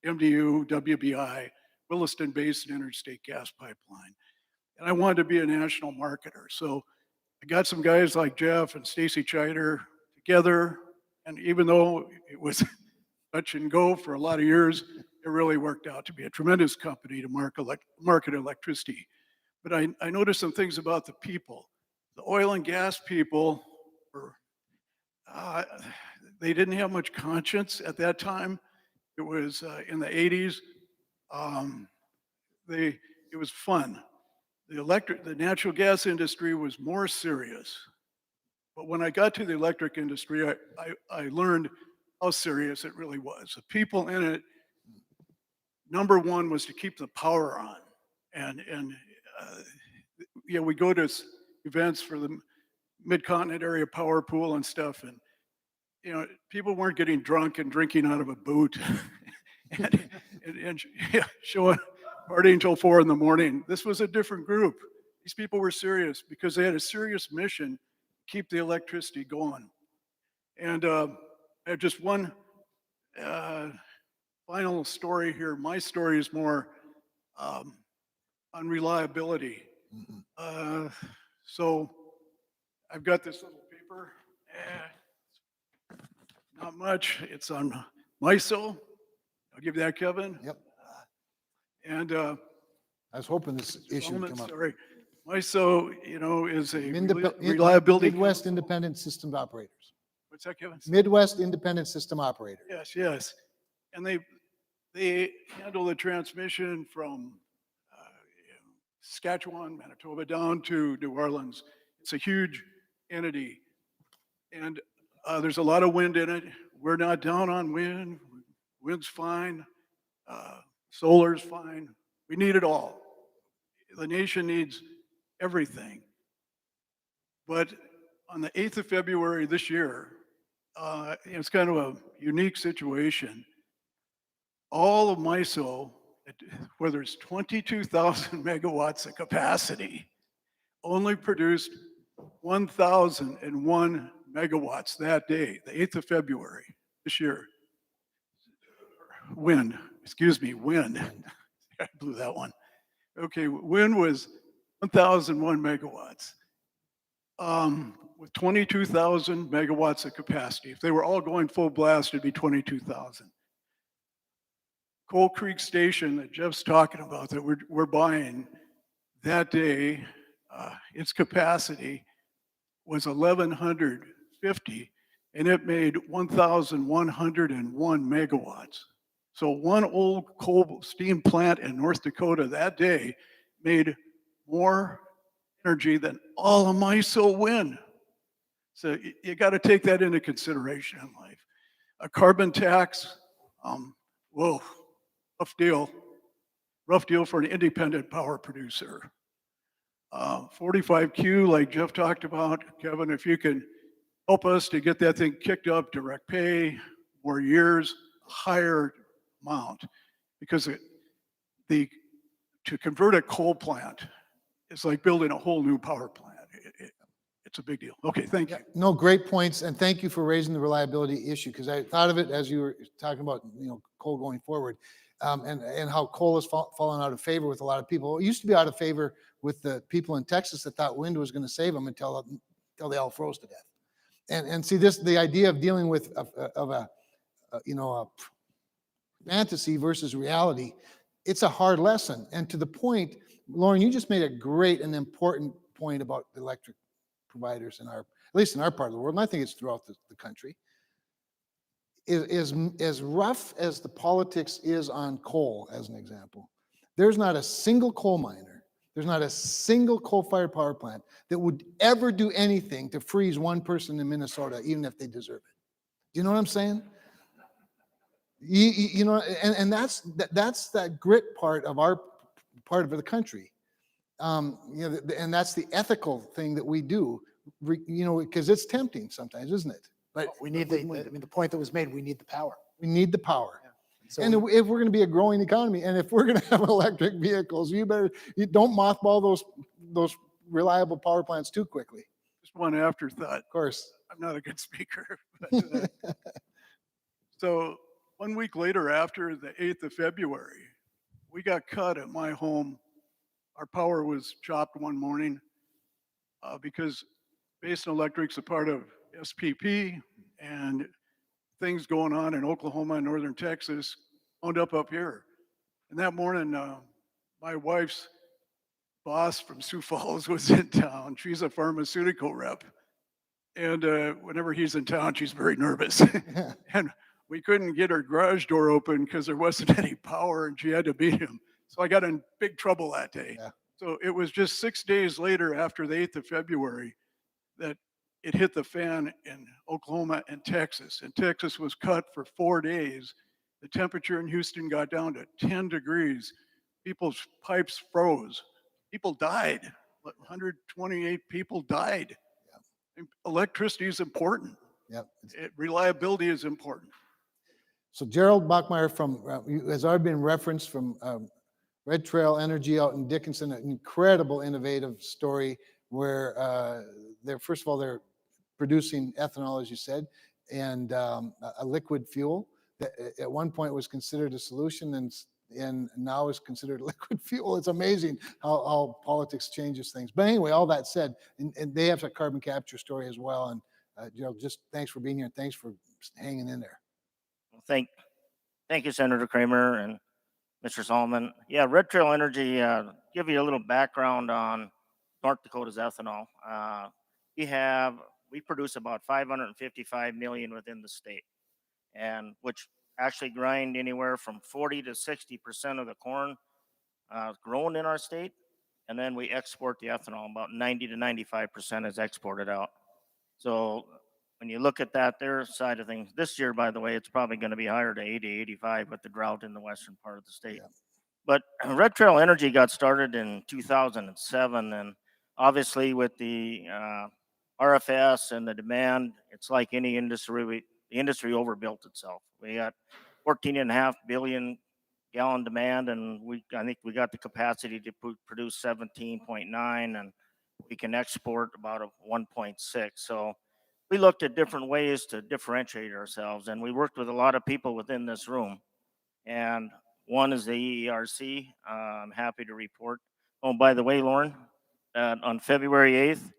MDU, WBI, Williston Basin Interstate Gas Pipeline. And I wanted to be a national marketer. So I got some guys like Jeff and Stacy Chider together. And even though it was touch and go for a lot of years, it really worked out to be a tremendous company to market electricity. But I noticed some things about the people. The oil and gas people were, they didn't have much conscience at that time. It was in the 80s. It was fun. The natural gas industry was more serious. But when I got to the electric industry, I learned how serious it really was. The people in it, number one was to keep the power on. And yeah, we go to events for the mid-continent area power pool and stuff. And, people weren't getting drunk and drinking out of a boot and yeah, showing, partying until 4 a.m. This was a different group. These people were serious because they had a serious mission to keep the electricity going. And I have just one final story here. My story is more on reliability. So I've got this little paper. Not much. It's on MISO. I'll give you that, Kevin. Yep. And I was hoping this issue would Solomon, come up. sorry. MISO, is a Indep- reliability. Midwest Independent System Operators. What's that, Kevin? Midwest Independent System Operator. Yes, yes. And they handle the transmission from Saskatchewan, Manitoba, down to New Orleans. It's a huge entity. And there's a lot of wind in it. We're not down on wind. Wind's fine. Solar's fine. We need it all. The nation needs everything. But on the 8th of February this year, it's kind of a unique situation. All of MISO, where there's 22,000 megawatts of capacity, only produced 1,001 megawatts that day, the 8th of February this year. Wind. I blew that one. Okay, wind was 1,001 megawatts with 22,000 megawatts of capacity. If they were all going full blast, it'd be 22,000. Coal Creek Station that Jeff's talking about that we're buying that day, its capacity was 1,150 and it made 1,101 megawatts. So one old coal steam plant in North Dakota that day made more energy than all of MISO wind. So you got to take that into consideration in life. A carbon tax, whoa, rough deal. Rough deal for an independent power producer. 45Q, like Jeff talked about, Kevin, if you can help us to get that thing kicked up, direct pay, more years, higher amount, because to convert a coal plant is like building a whole new power plant. It's a big deal. Okay, thank you. No, great points, and thank you for raising the reliability issue, because I thought of it as you were talking about, coal going forward, and how coal has fallen out of favor with a lot of people. It used to be out of favor with the people in Texas that thought wind was going to save them until they all froze to death. And see the idea of dealing with a fantasy versus reality, it's a hard lesson. And to the point, Lauren, you just made a great and important point about electric providers at least in our part of the world, and I think it's throughout the country. Is as rough as the politics is on coal, as an example, there's not a single coal miner, there's not a single coal-fired power plant that would ever do anything to freeze one person in Minnesota, even if they deserve it. Do you know what I'm saying? And that's that grit part of our part of the country. And that's the ethical thing that we do, because it's tempting sometimes, isn't it? But We need the point that was made, we need the power. we need the power. So And if we're going to be a growing economy, and if we're going to have electric vehicles, you don't mothball those reliable power plants too quickly. Just one afterthought. Of course. I'm not a good speaker. But, so 1 week later, after the 8th of February, we got cut at my home. Our power was chopped one morning because Basin Electric's a part of SPP, and things going on in Oklahoma and northern Texas wound up here. And that morning, my wife's boss from Sioux Falls was in town. She's a pharmaceutical rep. And whenever he's in town, she's very nervous. And we couldn't get her garage door open because there wasn't any power and she had to beat him. So I got in big trouble that day. Yeah. So it was just 6 days later, after the 8th of February, that it hit the fan in Oklahoma and Texas. And Texas was cut for 4 days. The temperature in Houston got down to 10 degrees. People's pipes froze. People died. 128 people died. Electricity is important. Yep. Reliability is important. So Gerald Bachmeyer has already been referenced from Red Trail Energy out in Dickinson, an incredible innovative story where first of all, they're producing ethanol, as you said, and a liquid fuel that at one point was considered a solution and now is considered liquid fuel. It's amazing how politics changes things. But anyway, all that said, and they have a carbon capture story as well. And Gerald, just thanks for being here and thanks for hanging in there. Well, thank you, Senator Cramer and Mr. Solomon. Yeah, Red Trail Energy, give you a little background on North Dakota's ethanol. We produce about 555 million within the state, and which actually grind anywhere from 40 to 60% of the corn grown in our state. And then we export the ethanol, about 90 to 95% is exported out. So when you look at their side of things, this year, by the way, it's probably going to be higher to 80, 85 with the drought in the western part of the state. Yeah. But Red Trail Energy got started in 2007. And obviously with the RFS and the demand, it's like any industry, the industry overbuilt itself. We got 14.5 billion gallon demand, and I think we got the capacity to produce 17.9, and we can export about a 1.6. So we looked at different ways to differentiate ourselves, and we worked with a lot of people within this room. And one is the EERC. I'm happy to report. Oh, by the way, Lauren, on February 8th,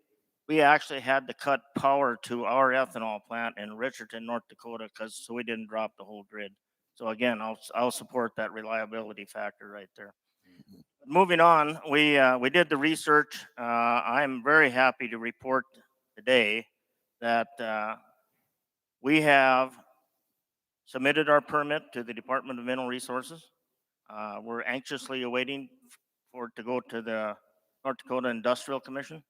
we actually had to cut power to our ethanol plant in Richardson, North Dakota, so we didn't drop the whole grid. So again, I'll support that reliability factor right there. Moving on, we did the research. I'm very happy to report today that we have submitted our permit to the Department of Mineral Resources. We're anxiously awaiting for it to go to the North Dakota Industrial Commission.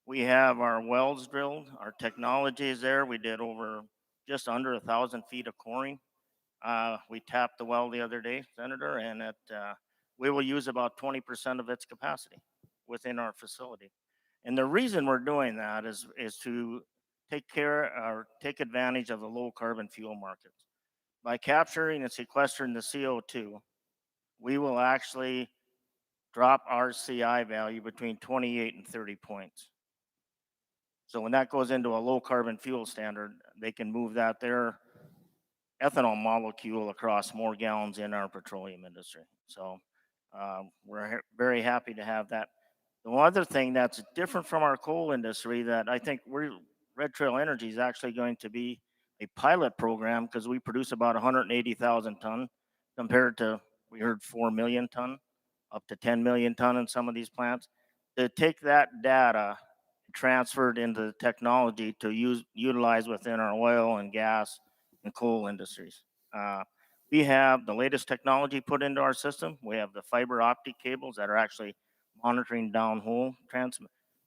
We have our wells drilled. Our technology is there. We did over just under 1,000 feet of coring. We tapped the well the other day, Senator, and we will use about 20% of its capacity within our facility. And the reason we're doing that is to take advantage of the low carbon fuel markets. By capturing and sequestering the CO2, we will actually drop our CI value between 28 and 30 points. So when that goes into a low carbon fuel standard, they can move their ethanol molecule across more gallons in our petroleum industry. So we're very happy to have that. The one other thing that's different from our coal industry that I think Red Trail Energy is actually going to be a pilot program, because we produce about 180,000 ton compared to, we heard 4 million ton, up to 10 million ton in some of these plants. To take that data transferred into the technology to utilize within our oil and gas and coal industries. We have the latest technology put into our system. We have the fiber optic cables that are actually monitoring downhole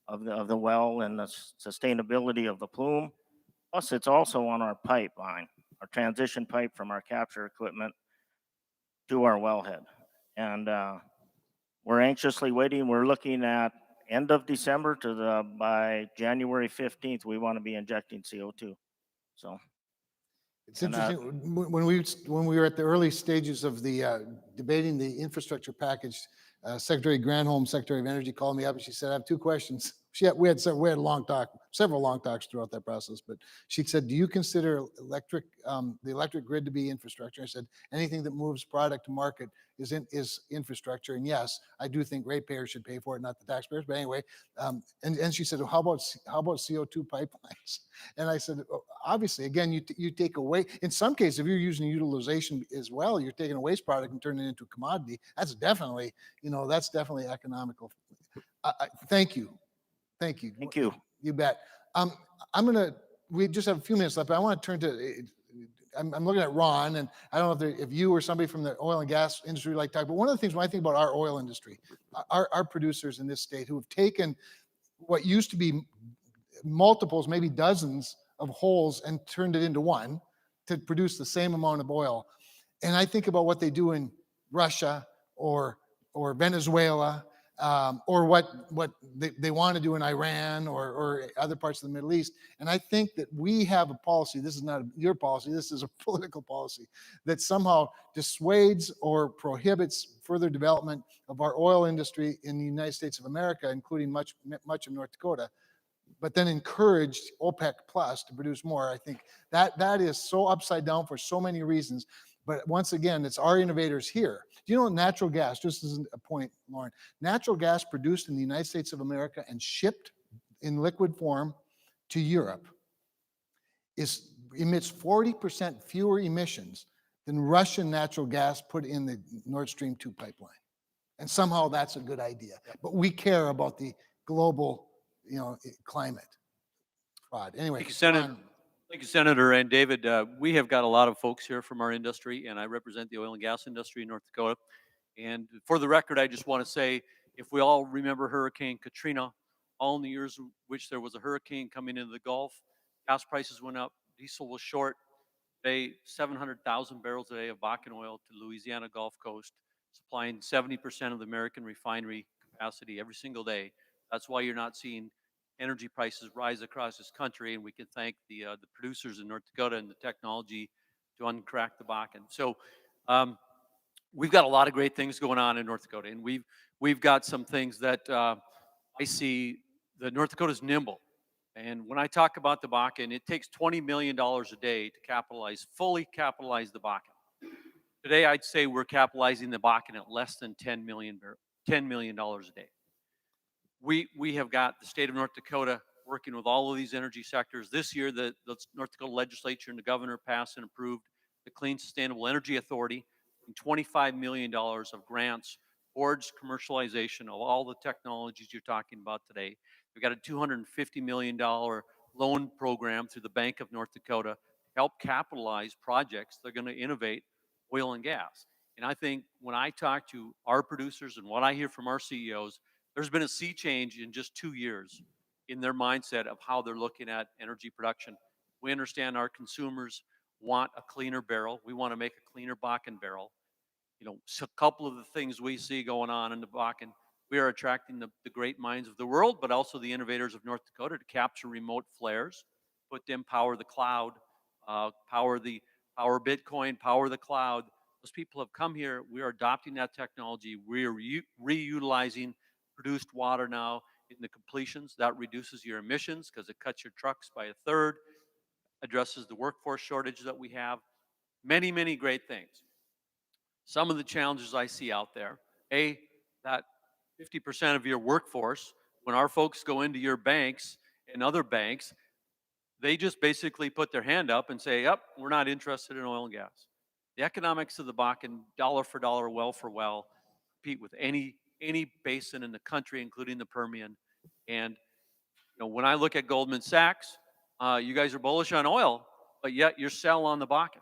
of the well and the sustainability of the plume. Plus, it's also on our pipeline, our transition pipe from our capture equipment to our wellhead. And we're anxiously waiting. We're looking at end of December by January 15th, we want to be injecting CO2. So it's interesting. When we were at the early stages of the debating the infrastructure package, Secretary Granholm, Secretary of Energy, called me up and she said, "I have two questions." We had a long talk, several long talks throughout that process. But she said, "Do you consider the electric grid to be infrastructure?" I said, "Anything that moves product to market is infrastructure." And yes, I do think ratepayers should pay for it, not the taxpayers. But anyway, and she said, "Well, how about CO2 pipelines?" And I said, obviously, again, you take away, in some cases, if you're using utilization as well, you're taking a waste product and turning it into a commodity. That's definitely economical. Thank you. Thank you. Thank you. You bet. We just have a few minutes left, but I want to turn to, I'm looking at Ron, and I don't know if you or somebody from the oil and gas industry like to talk, but one of the things when I think about our oil industry, our producers in this state who have taken what used to be multiples, maybe dozens of holes and turned it into one to produce the same amount of oil. And I think about what they do in Russia or Venezuela, or what they want to do in Iran or other parts of the Middle East. And I think that we have a policy, this is not your policy, this is a political policy, that somehow dissuades or prohibits further development of our oil industry in the United States of America, including much of North Dakota, but then encouraged OPEC Plus to produce more. I think that is so upside down for so many reasons. But once again, it's our innovators here. Do you know natural gas, just as a point, Lauren, natural gas produced in the United States of America and shipped in liquid form to Europe emits 40% fewer emissions than Russian natural gas put in the Nord Stream 2 pipeline. And somehow that's a good idea. But we care about the global, climate fraud. Anyway, Thank you, Senator. Ron. Thank you, Senator. And David, we have got a lot of folks here from our industry, and I represent the oil and gas industry in North Dakota. And for the record, I just want to say, if we all remember Hurricane Katrina, all in the years in which there was a hurricane coming into the Gulf, gas prices went up, diesel was short. Today, 700,000 barrels a day of Bakken oil to Louisiana Gulf Coast, supplying 70% of the American refinery capacity every single day. That's why you're not seeing energy prices rise across this country, and we can thank the producers in North Dakota and the technology to uncrack the Bakken. So we've got a lot of great things going on in North Dakota, and we've got some things that I see that North Dakota's nimble. And when I talk about the Bakken, it takes $20 million a day to fully capitalize the Bakken. Today, I'd say we're capitalizing the Bakken at less than $10 million a day. We have got the state of North Dakota working with all of these energy sectors. This year, the North Dakota legislature and the governor passed and approved the Clean Sustainable Energy Authority, and $25 million of grants towards commercialization of all the technologies you're talking about today. We've got a $250 million loan program through the Bank of North Dakota to help capitalize projects that are going to innovate oil and gas. And I think when I talk to our producers and what I hear from our CEOs, there's been a sea change in just 2 years in their mindset of how they're looking at energy production. We understand our consumers want a cleaner barrel. We want to make a cleaner Bakken barrel. So a couple of the things we see going on in the Bakken, we are attracting the great minds of the world, but also the innovators of North Dakota to capture remote flares, put them power the cloud, power Bitcoin, power the cloud. Those people have come here. We are adopting that technology. We are reutilizing produced water now in the completions. That reduces your emissions because it cuts your trucks by a third, addresses the workforce shortage that we have. Many, many great things. Some of the challenges I see out there, that 50% of your workforce, when our folks go into your banks and other banks, they just basically put their hand up and say, yep, we're not interested in oil and gas. The economics of the Bakken, dollar for dollar, well for well, compete with any basin in the country, including the Permian. And when I look at Goldman Sachs, you guys are bullish on oil, but yet you're sell on the Bakken.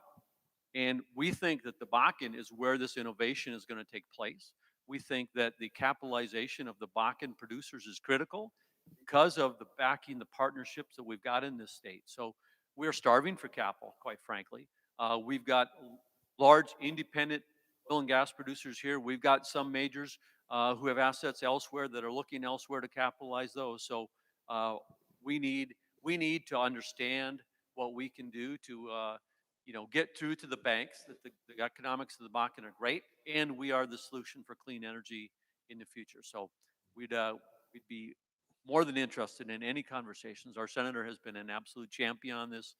And we think that the Bakken is where this innovation is going to take place. We think that the capitalization of the Bakken producers is critical because of the backing, the partnerships that we've got in this state. So we're starving for capital, quite frankly. We've got large independent oil and gas producers here. We've got some majors who have assets elsewhere that are looking elsewhere to capitalize those. So we need to understand what we can do to get through to the banks that the economics of the Bakken are great, and we are the solution for clean energy in the future. So we'd be more than interested in any conversations. Our senator has been an absolute champion on this.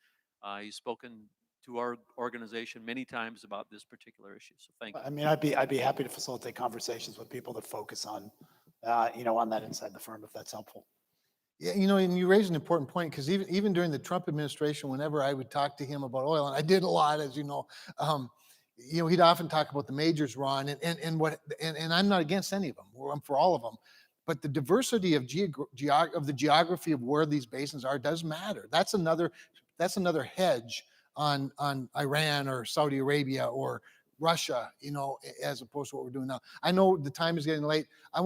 He's spoken to our organization many times about this particular issue. So thank you. I mean, I'd be happy to facilitate conversations with people that focus on, on that inside the firm, if that's helpful. Yeah, and you raise an important point, because even during the Trump administration, whenever I would talk to him about oil, and I did a lot, as you know, he'd often talk about the majors, Ron, and I'm not against any of them. I'm for all of them, but the diversity of the geography of where these basins are does matter. That's another hedge on Iran or Saudi Arabia or Russia, as opposed to what we're doing now. I know the time is getting late. I'm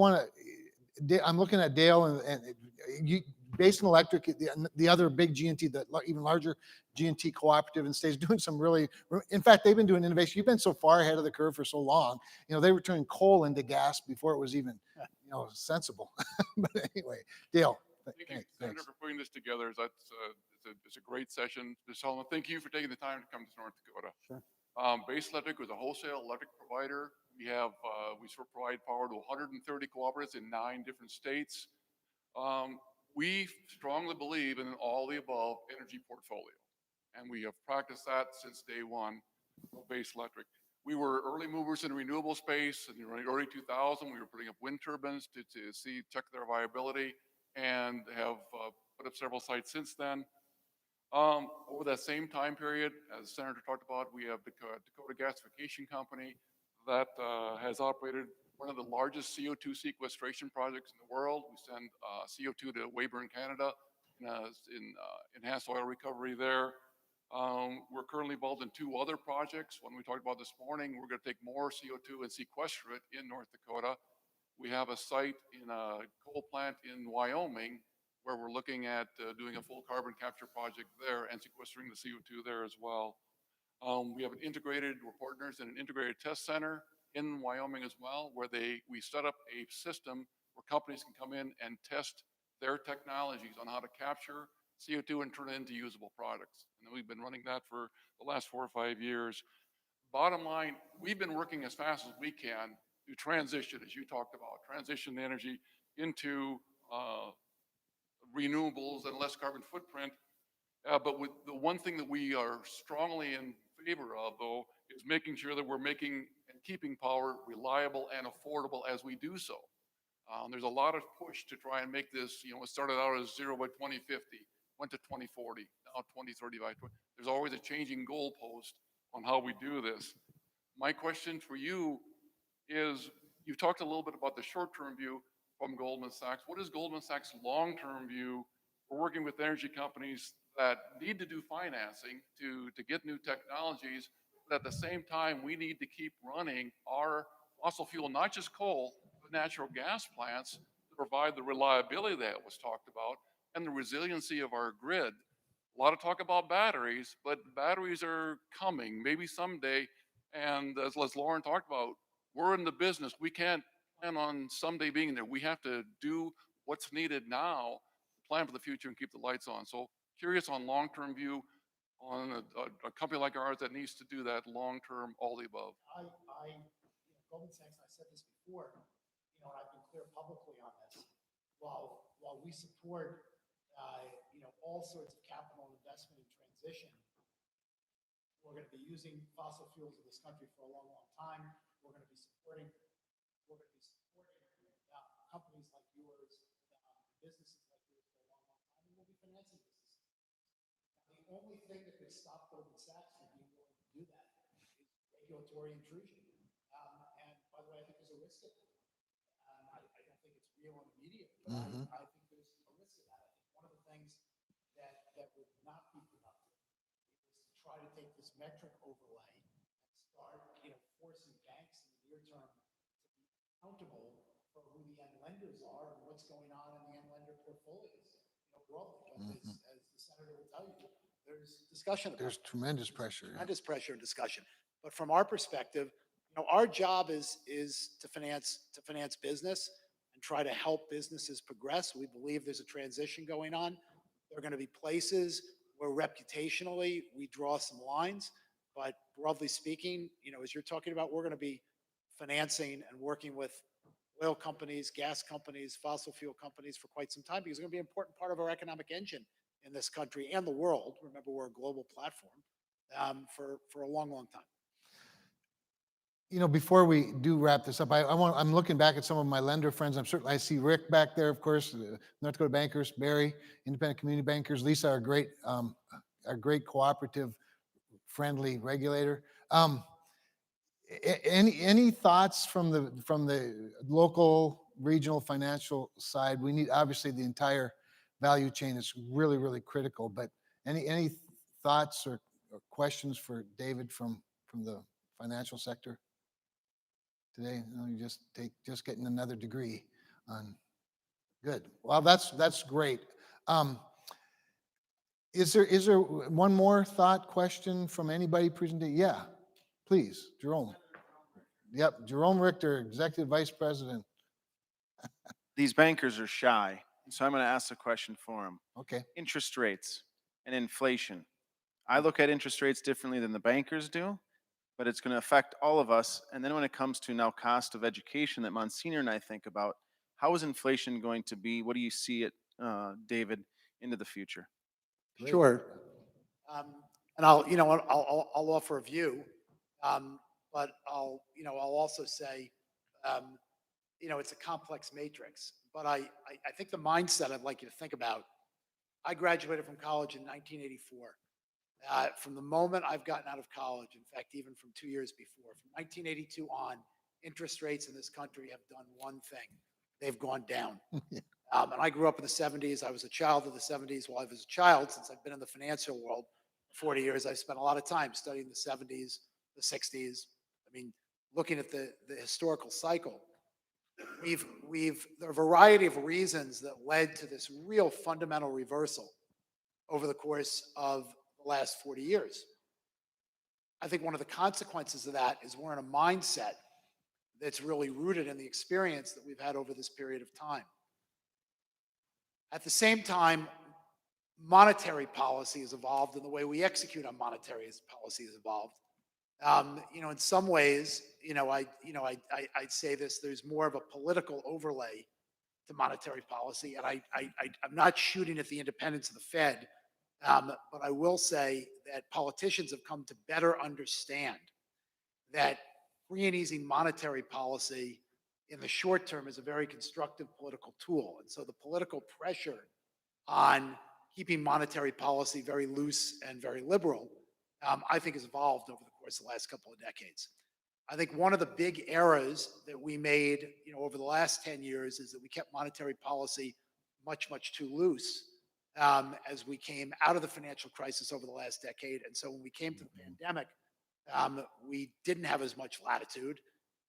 looking at Dale, and Basin Electric, the other big G&T, the even larger G&T cooperative in the states, doing some really, in fact, they've been doing innovation. You've been so far ahead of the curve for so long. You know, they were turning coal into gas before it was even, you know, sensible. But anyway, Dale. Thank you, Thanks. Senator, for putting this together. It's a great session. Mr. Solomon, thank you for taking the time to come to North Dakota. Sure. Base Electric was a wholesale electric provider. We provide power to 130 cooperatives in 9 different states. We strongly believe in an all the above energy portfolio, and we have practiced that since day one of Base Electric. We were early movers in the renewable space in the early 2000s. We were putting up wind turbines to check their viability, and have put up several sites since then. Over that same time period, as the Senator talked about, we have the Dakota Gasification Company that has operated one of the largest CO2 sequestration projects in the world. We send CO2 to Weyburn, Canada, in enhanced oil recovery there. We're currently involved in 2 other projects. One we talked about this morning, we're going to take more CO2 and sequester it in North Dakota. We have a site in a coal plant in Wyoming where we're looking at doing a full carbon capture project there and sequestering the CO2 there as well. We have we're partners in an integrated test center in Wyoming as well, where we set up a system where companies can come in and test their technologies on how to capture CO2 and turn it into usable products. And we've been running that for the last 4 or 5 years. Bottom line, we've been working as fast as we can to transition, as you talked about, transition the energy into renewables and less carbon footprint. But with the one thing that we are strongly in favor of, though, is making sure that we're making and keeping power reliable and affordable as we do so. There's a lot of push to try and make this, it started out as 0 by 2050, went to 2040, now 2035. There's always a changing goalpost on how we do this. My question for you is, you talked a little bit about the short-term view from Goldman Sachs. What is Goldman Sachs' long-term view for working with energy companies that need to do financing to get new technologies, but at the same time, we need to keep running our fossil fuel, not just coal, but natural gas plants to provide the reliability that was talked about and the resiliency of our grid. A lot of talk about batteries, but batteries are coming, maybe someday. And as Lauren talked about, we're in the business. We can't plan on someday being there. We have to do what's needed now, plan for the future, and keep the lights on. So curious on long-term view on a company like ours that needs to do that long-term, all the above. Goldman Sachs, I said this before, and I've been clear publicly on this. While we support, all sorts of capital investment and transition, we're going to be using fossil fuels in this country for a long, long time. We're going to be supporting companies like yours, businesses like yours for a long, long time, and we'll be financing businesses. Now, the only thing that could stop Goldman Sachs from being willing to do that is regulatory intrusion. And by the way, I think there's a risk of that. I don't think it's real and immediate, but I think there's a risk of that. I think one of the things that would not be productive is to try to take this metric overlay and start, forcing banks in the near term to be accountable for who the end lenders are and what's going on in the end lender portfolios, broadly. As the senator will tell you, there's discussion. There's tremendous pressure. Tremendous pressure and discussion. But from our perspective, our job is to finance business and try to help businesses progress. We believe there's a transition going on. There are going to be places where reputationally we draw some lines, but broadly speaking, as you're talking about, we're going to be financing and working with oil companies, gas companies, fossil fuel companies for quite some time, because it's going to be an important part of our economic engine in this country and the world. Remember, we're a global platform for a long, long time. Before we do wrap this up, I'm looking back at some of my lender friends. I see Rick back there, of course, North Dakota Bankers, Barry, Independent Community Bankers, Lisa, our great cooperative friendly regulator. Any thoughts from the local, regional financial side? We need, obviously, the entire value chain is really, really critical, but any thoughts or questions for David from the financial sector today? You just getting another degree on. Good. Well, that's great. Um, is there one more thought, question from anybody presenting? Yeah, please, Jerome. Yep, Jerome Richter, Executive Vice President. These bankers are shy, so I'm going to ask a question for them. Okay. Interest rates and inflation. I look at interest rates differently than the bankers do, but it's going to affect all of us. And then when it comes to now cost of education that Monsignor and I think about, how is inflation going to be? What do you see it, David, into the future? Great. Sure. And I'll offer a view, but I'll also say, it's a complex matrix. But I think the mindset I'd like you to think about, I graduated from college in 1984. From the moment I've gotten out of college, in fact, even from 2 years before, from 1982 on, interest rates in this country have done one thing. They've gone down. And I grew up in the 70s. I was a child of the 70s. While I was a child, since I've been in the financial world for 40 years, I've spent a lot of time studying the 70s, the 60s. I mean, looking at the historical cycle. There are a variety of reasons that led to this real fundamental reversal over the course of the last 40 years. I think one of the consequences of that is we're in a mindset that's really rooted in the experience that we've had over this period of time. At the same time, monetary policy has evolved, and the way we execute on monetary policy has evolved. In some ways, I'd say this: there's more of a political overlay to monetary policy, and I'm not shooting at the independence of the Fed, but I will say that politicians have come to better understand that free and easy monetary policy in the short term is a very constructive political tool. And so the political pressure on keeping monetary policy very loose and very liberal, I think has evolved over the course of the last couple of decades. I think one of the big errors that we made, over the last 10 years is that we kept monetary policy much, much too loose as we came out of the financial crisis over the last decade. And so when we came to the pandemic, we didn't have as much latitude.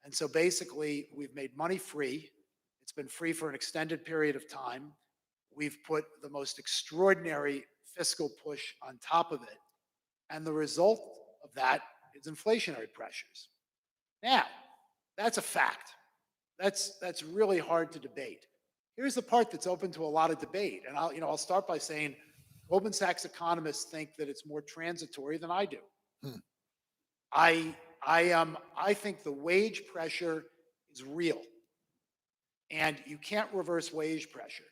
And so basically, we've made money free. It's been free for an extended period of time. We've put the most extraordinary fiscal push on top of it. And the result of that is inflationary pressures. Now, that's a fact. That's really hard to debate. Here's the part that's open to a lot of debate. And I'll start by saying Goldman Sachs economists think that it's more transitory than I do. I think the wage pressure is real, and you can't reverse wage pressure.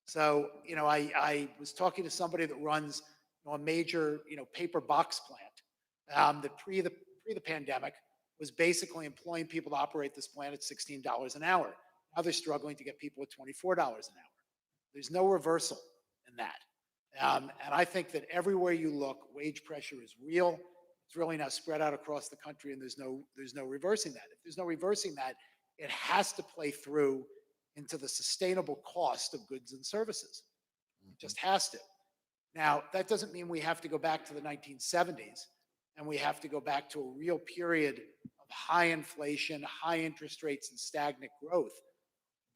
So, I was talking to somebody that runs a major, paper box plant that pre the pandemic was basically employing people to operate this plant at $16 an hour. Now they're struggling to get people at $24 an hour. There's no reversal in that. And I think that everywhere you look, wage pressure is real. It's really now spread out across the country, and there's no reversing that. If there's no reversing that, it has to play through into the sustainable cost of goods and services. It just has to. Now, that doesn't mean we have to go back to the 1970s and we have to go back to a real period of high inflation, high interest rates, and stagnant growth.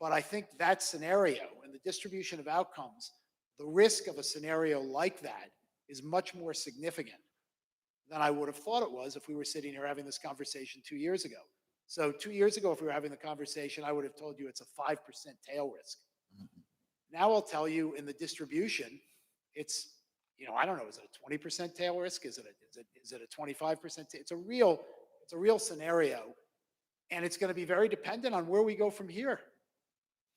But I think that scenario and the distribution of outcomes, the risk of a scenario like that is much more significant than I would have thought it was if we were sitting here having this conversation 2 years ago. So 2 years ago, if we were having the conversation, I would have told you it's a 5% tail risk. Now I'll tell you in the distribution, it's, I don't know, is it a 20% tail risk? Is it a 25%? It's a real scenario. And it's going to be very dependent on where we go from here.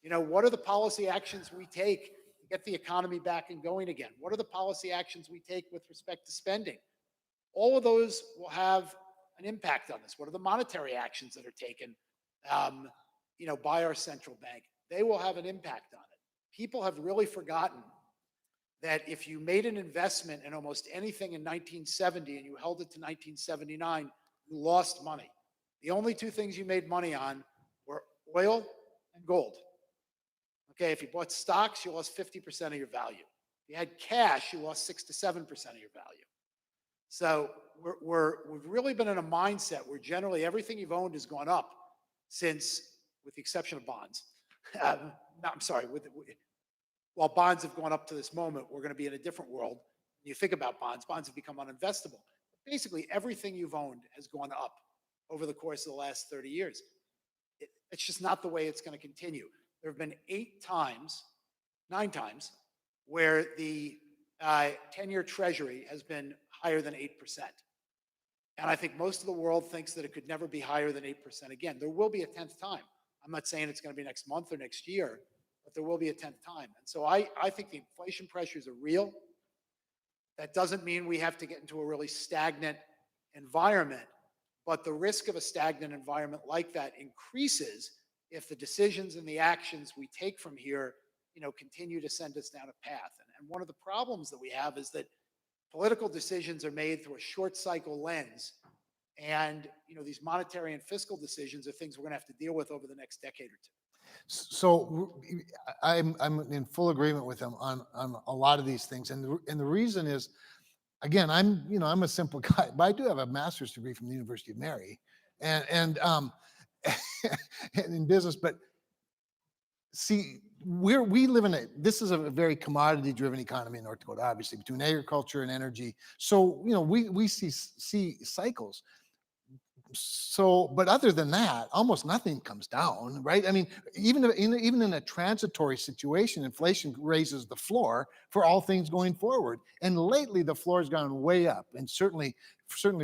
What are the policy actions we take to get the economy back and going again? What are the policy actions we take with respect to spending? All of those will have an impact on this. What are the monetary actions that are taken, by our central bank? They will have an impact on it. People have really forgotten that if you made an investment in almost anything in 1970 and you held it to 1979, you lost money. The only two things you made money on were oil and gold. Okay, if you bought stocks, you lost 50% of your value. If you had cash, you lost 6 to 7% of your value. So we've really been in a mindset where generally everything you've owned has gone up since, with the exception of bonds. No, I'm sorry, while bonds have gone up to this moment, we're going to be in a different world. When you think about bonds, bonds have become uninvestable. Basically, everything you've owned has gone up over the course of the last 30 years. It's just not the way it's going to continue. There have been 9 times, where the 10-year Treasury has been higher than 8%. And I think most of the world thinks that it could never be higher than 8% again. There will be a 10th time. I'm not saying it's going to be next month or next year, but there will be a 10th time. And so I think the inflation pressures are real. That doesn't mean we have to get into a really stagnant environment, but the risk of a stagnant environment like that increases if the decisions and the actions we take from here, continue to send us down a path. And one of the problems that we have is that political decisions are made through a short cycle lens. And, these monetary and fiscal decisions are things we're going to have to deal with over the next decade or two. So I'm in full agreement with him on a lot of these things. And the reason is, again, I'm a simple guy, but I do have a master's degree from the University of Mary and in business. But see, we live in this is a very commodity driven economy in North Dakota, obviously, between agriculture and energy. So, we see cycles. So, but other than that, almost nothing comes down, right? I mean, even in a transitory situation, inflation raises the floor for all things going forward. And lately, the floor has gone way up, and certainly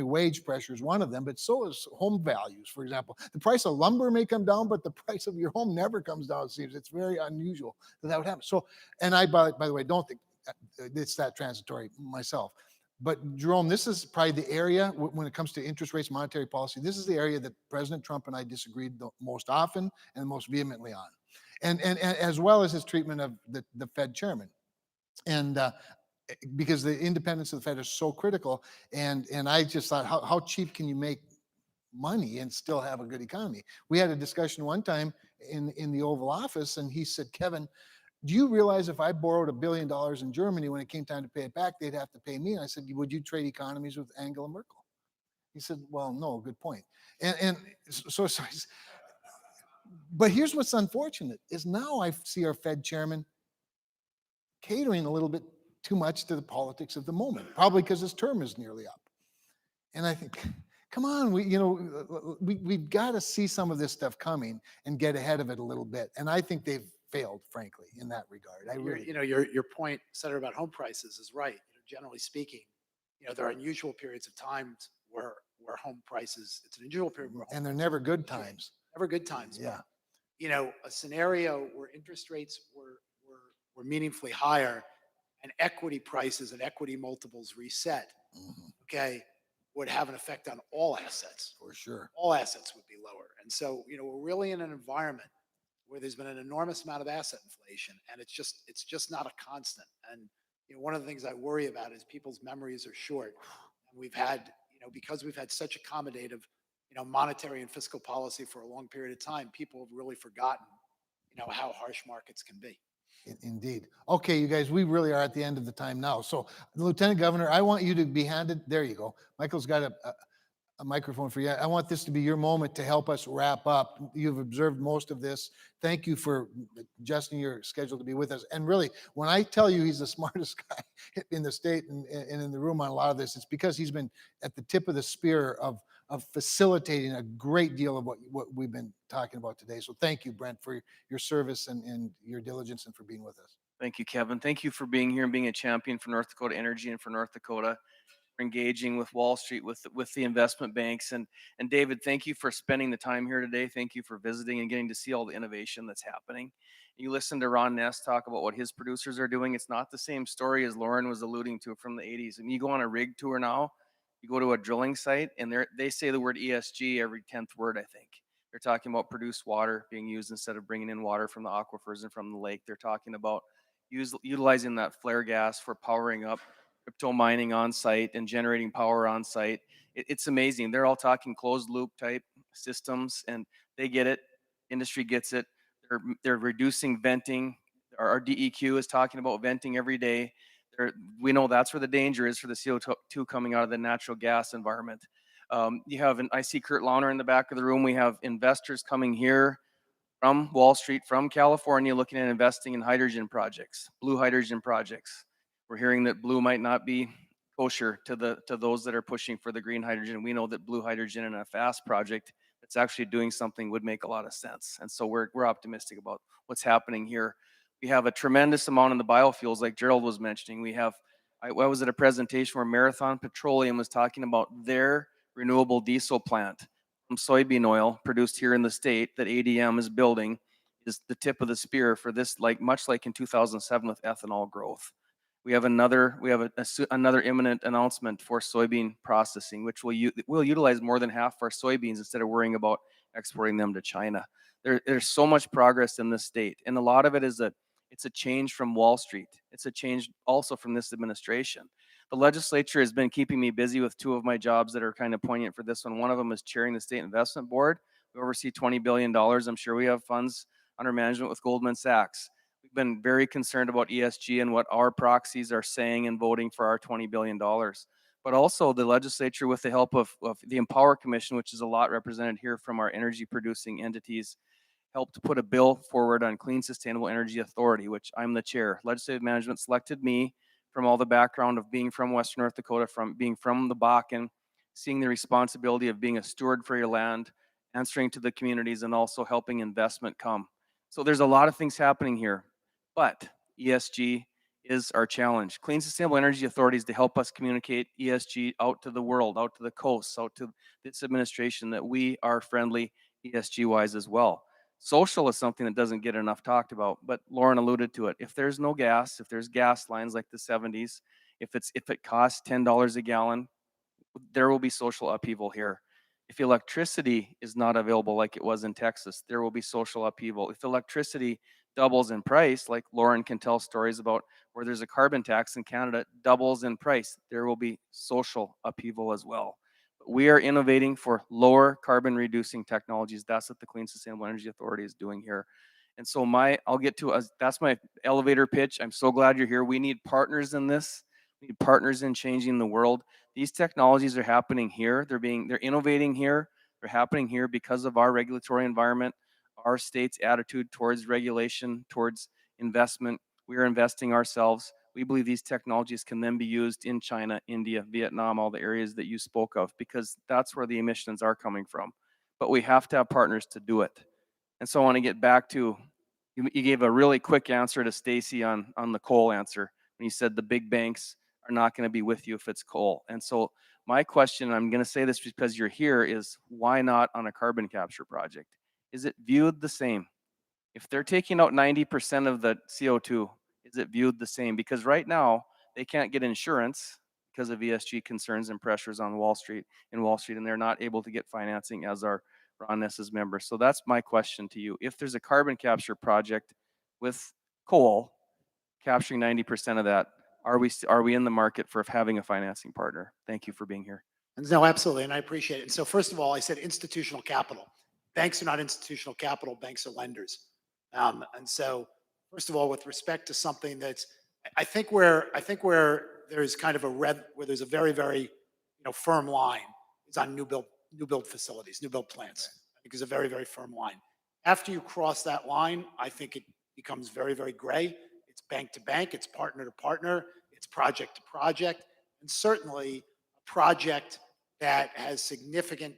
wage pressure is one of them. But so is home values, for example. The price of lumber may come down, but the price of your home never comes down. It seems it's very unusual that would happen. So, and I, by the way, don't think it's that transitory myself. But Jerome, this is probably the area when it comes to interest rates, monetary policy. This is the area that President Trump and I disagreed the most often and most vehemently on, and as well as his treatment of the Fed chairman, and because the independence of the Fed is so critical. And I just thought, how cheap can you make money and still have a good economy? We had a discussion one time in the Oval Office, and he said, Kevin, do you realize if I borrowed $1 billion in Germany, when it came time to pay it back, they'd have to pay me? And I said, would you trade economies with Angela Merkel? He said, well, no, good point. And so but here's what's unfortunate is now I see our Fed chairman catering a little bit too much to the politics of the moment, probably because his term is nearly up. And I think, come on, we've got to see some of this stuff coming and get ahead of it a little bit. And I think they've failed, frankly, in that regard. Your point, Senator, about home prices is right. Generally speaking, there are unusual periods of times where home prices, it's an unusual period. And they're never good times. Never good times. Yeah. But, a scenario where interest rates were meaningfully higher and equity prices and equity multiples reset, okay, would have an effect on all assets. For sure. All assets would be lower. And so, we're really in an environment where there's been an enormous amount of asset inflation, and it's just not a constant. And one of the things I worry about is people's memories are short, and we've had because we've had such accommodative monetary and fiscal policy for a long period of time, people have really forgotten how harsh markets can be. Indeed. Okay, you guys, we really are at the end of the time now. So, Lieutenant Governor, I want you to be handed. There you go. Michael's got a microphone for you. I want this to be your moment to help us wrap up. You've observed most of this. Thank you for adjusting your schedule to be with us. And really, when I tell you he's the smartest guy in the state and in the room on a lot of this, it's because he's been at the tip of the spear of facilitating a great deal of what we've been talking about today. So thank you, Brent, for your service and your diligence and for being with us. Thank you, Kevin. Thank you for being here and being a champion for North Dakota Energy and for North Dakota. Engaging with Wall Street, with the investment banks. And David, thank you for spending the time here today. Thank you for visiting and getting to see all the innovation that's happening. You listen to Ron Ness talk about what his producers are doing. It's not the same story as Lauren was alluding to from the 80s. And you go on a rig tour now, you go to a drilling site, and they say the word ESG every 10th word, I think. They're talking about produced water being used instead of bringing in water from the aquifers and from the lake. They're talking about utilizing that flare gas for powering up crypto mining on site and generating power on site. It's amazing. They're all talking closed loop type systems, and they get it. Industry gets it. They're reducing venting. Our DEQ is talking about venting every day. We know that's where the danger is for the CO2 coming out of the natural gas environment. I see Kurt Launer in the back of the room. We have investors coming here from Wall Street, from California, looking at investing in hydrogen projects, blue hydrogen projects. We're hearing that blue might not be kosher to those that are pushing for the green hydrogen. We know that blue hydrogen in a fast project that's actually doing something would make a lot of sense. And so we're optimistic about what's happening here. We have a tremendous amount in the biofuels, like Gerald was mentioning. I was at a presentation where Marathon Petroleum was talking about their renewable diesel plant from soybean oil produced here in the state that ADM is building is the tip of the spear for this, like much like in 2007 with ethanol growth. We have another imminent announcement for soybean processing, which will utilize more than half of our soybeans instead of worrying about exporting them to China. There's so much progress in this state, and a lot of it is it's a change from Wall Street. It's a change also from this administration. The legislature has been keeping me busy with two of my jobs that are kind of poignant for this one. One of them is chairing the state investment board. We oversee $20 billion. I'm sure we have funds under management with Goldman Sachs. We've been very concerned about ESG and what our proxies are saying and voting for our $20 billion. But also the legislature, with the help of the Empower Commission, which is a lot represented here from our energy producing entities, helped put a bill forward on Clean Sustainable Energy Authority, which I'm the chair. Legislative management selected me from all the background of being from Western North Dakota, from being from the Bakken, seeing the responsibility of being a steward for your land, answering to the communities, and also helping investment come. So there's a lot of things happening here, but ESG is our challenge. Clean Sustainable Energy Authority is to help us communicate ESG out to the world, out to the coasts, out to this administration, that we are friendly ESG wise as well. Social is something that doesn't get enough talked about, but Lauren alluded to it. If there's no gas, if there's gas lines like the 70s, if it costs $10 a gallon, there will be social upheaval here. If electricity is not available like it was in Texas, there will be social upheaval. If electricity doubles in price, like Lauren can tell stories about where there's a carbon tax in Canada, doubles in price, there will be social upheaval as well. We are innovating for lower carbon reducing technologies. That's what the Clean Sustainable Energy Authority is doing here. And so that's my elevator pitch. I'm so glad you're here. We need partners in this. We need partners in changing the world. These technologies are happening here. They're innovating here. They're happening here because of our regulatory environment, our state's attitude towards regulation, towards investment. We are investing ourselves. We believe these technologies can then be used in China, India, Vietnam, all the areas that you spoke of, because that's where the emissions are coming from. But we have to have partners to do it. And so I want to get back to, you gave a really quick answer to Stacy on the coal answer, when you said the big banks are not going to be with you if it's coal. And so my question, I'm going to say this because you're here, is why not on a carbon capture project? Is it viewed the same? If they're taking out 90% of the CO2, is it viewed the same? Because right now they can't get insurance because of ESG concerns and pressures on Wall Street, and they're not able to get financing as our Ron Ness's members. So that's my question to you. If there's a carbon capture project with coal capturing 90% of that, are we in the market for having a financing partner? Thank you for being here. No, absolutely, and I appreciate it. And so first of all, I said institutional capital. Banks are not institutional capital, banks are lenders. And so first of all, with respect to something that's, I think where there's kind of where there's a very, very, firm line is on new build facilities, new build plants. I think is a very, very firm line. After you cross that line, I think it becomes very, very gray. It's bank to bank, it's partner to partner, it's project to project, and certainly a project that has significant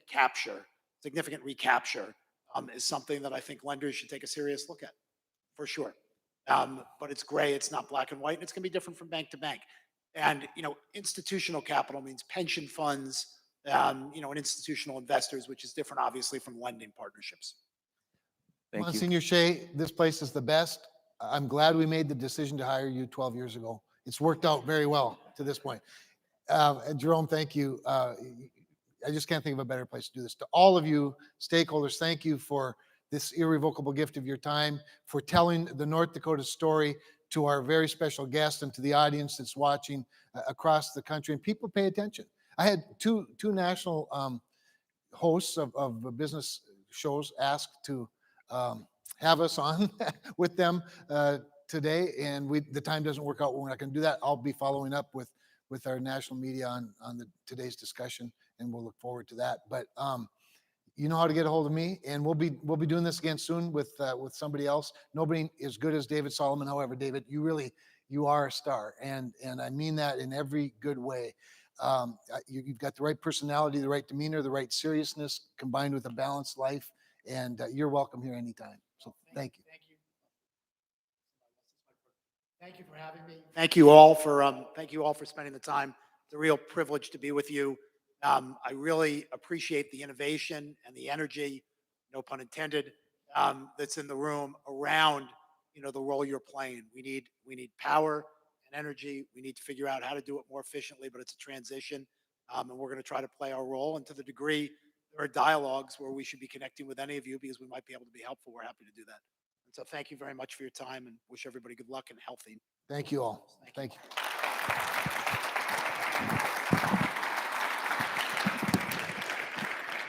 recapture is something that I think lenders should take a serious look at, for sure. But it's gray, it's not black and white, and it's going to be different from bank to bank. And institutional capital means pension funds, and institutional investors, which is different, obviously, from lending partnerships. Thank you. Monsignor Shea, this place is the best. I'm glad we made the decision to hire you 12 years ago. It's worked out very well to this point. And Jerome, thank you. I just can't think of a better place to do this. To all of you stakeholders, thank you for this irrevocable gift of your time, for telling the North Dakota story to our very special guest and to the audience that's watching across the country. And people pay attention. I had two national hosts of business shows asked to have us on with them today, and the time doesn't work out. We're not going to do that. I'll be following up with our national media on today's discussion, and we'll look forward to that. But you know how to get a hold of me, and we'll be doing this again soon with somebody else. Nobody as good as David Solomon. However, David, you are a star, and I mean that in every good way. You've got the right personality, the right demeanor, the right seriousness, combined with a balanced life, and you're welcome here anytime. So thank you. Thank you. Thank you for having me. Thank you all for spending the time. It's a real privilege to be with you. I really appreciate the innovation and the energy, no pun intended, that's in the room around, the role you're playing. We need power and energy. We need to figure out how to do it more efficiently, but it's a transition. And we're going to try to play our role. And to the degree there are dialogues where we should be connecting with any of you because we might be able to be helpful, we're happy to do that. And so thank you very much for your time and wish everybody good luck and healthy. Thank you all. Thank you.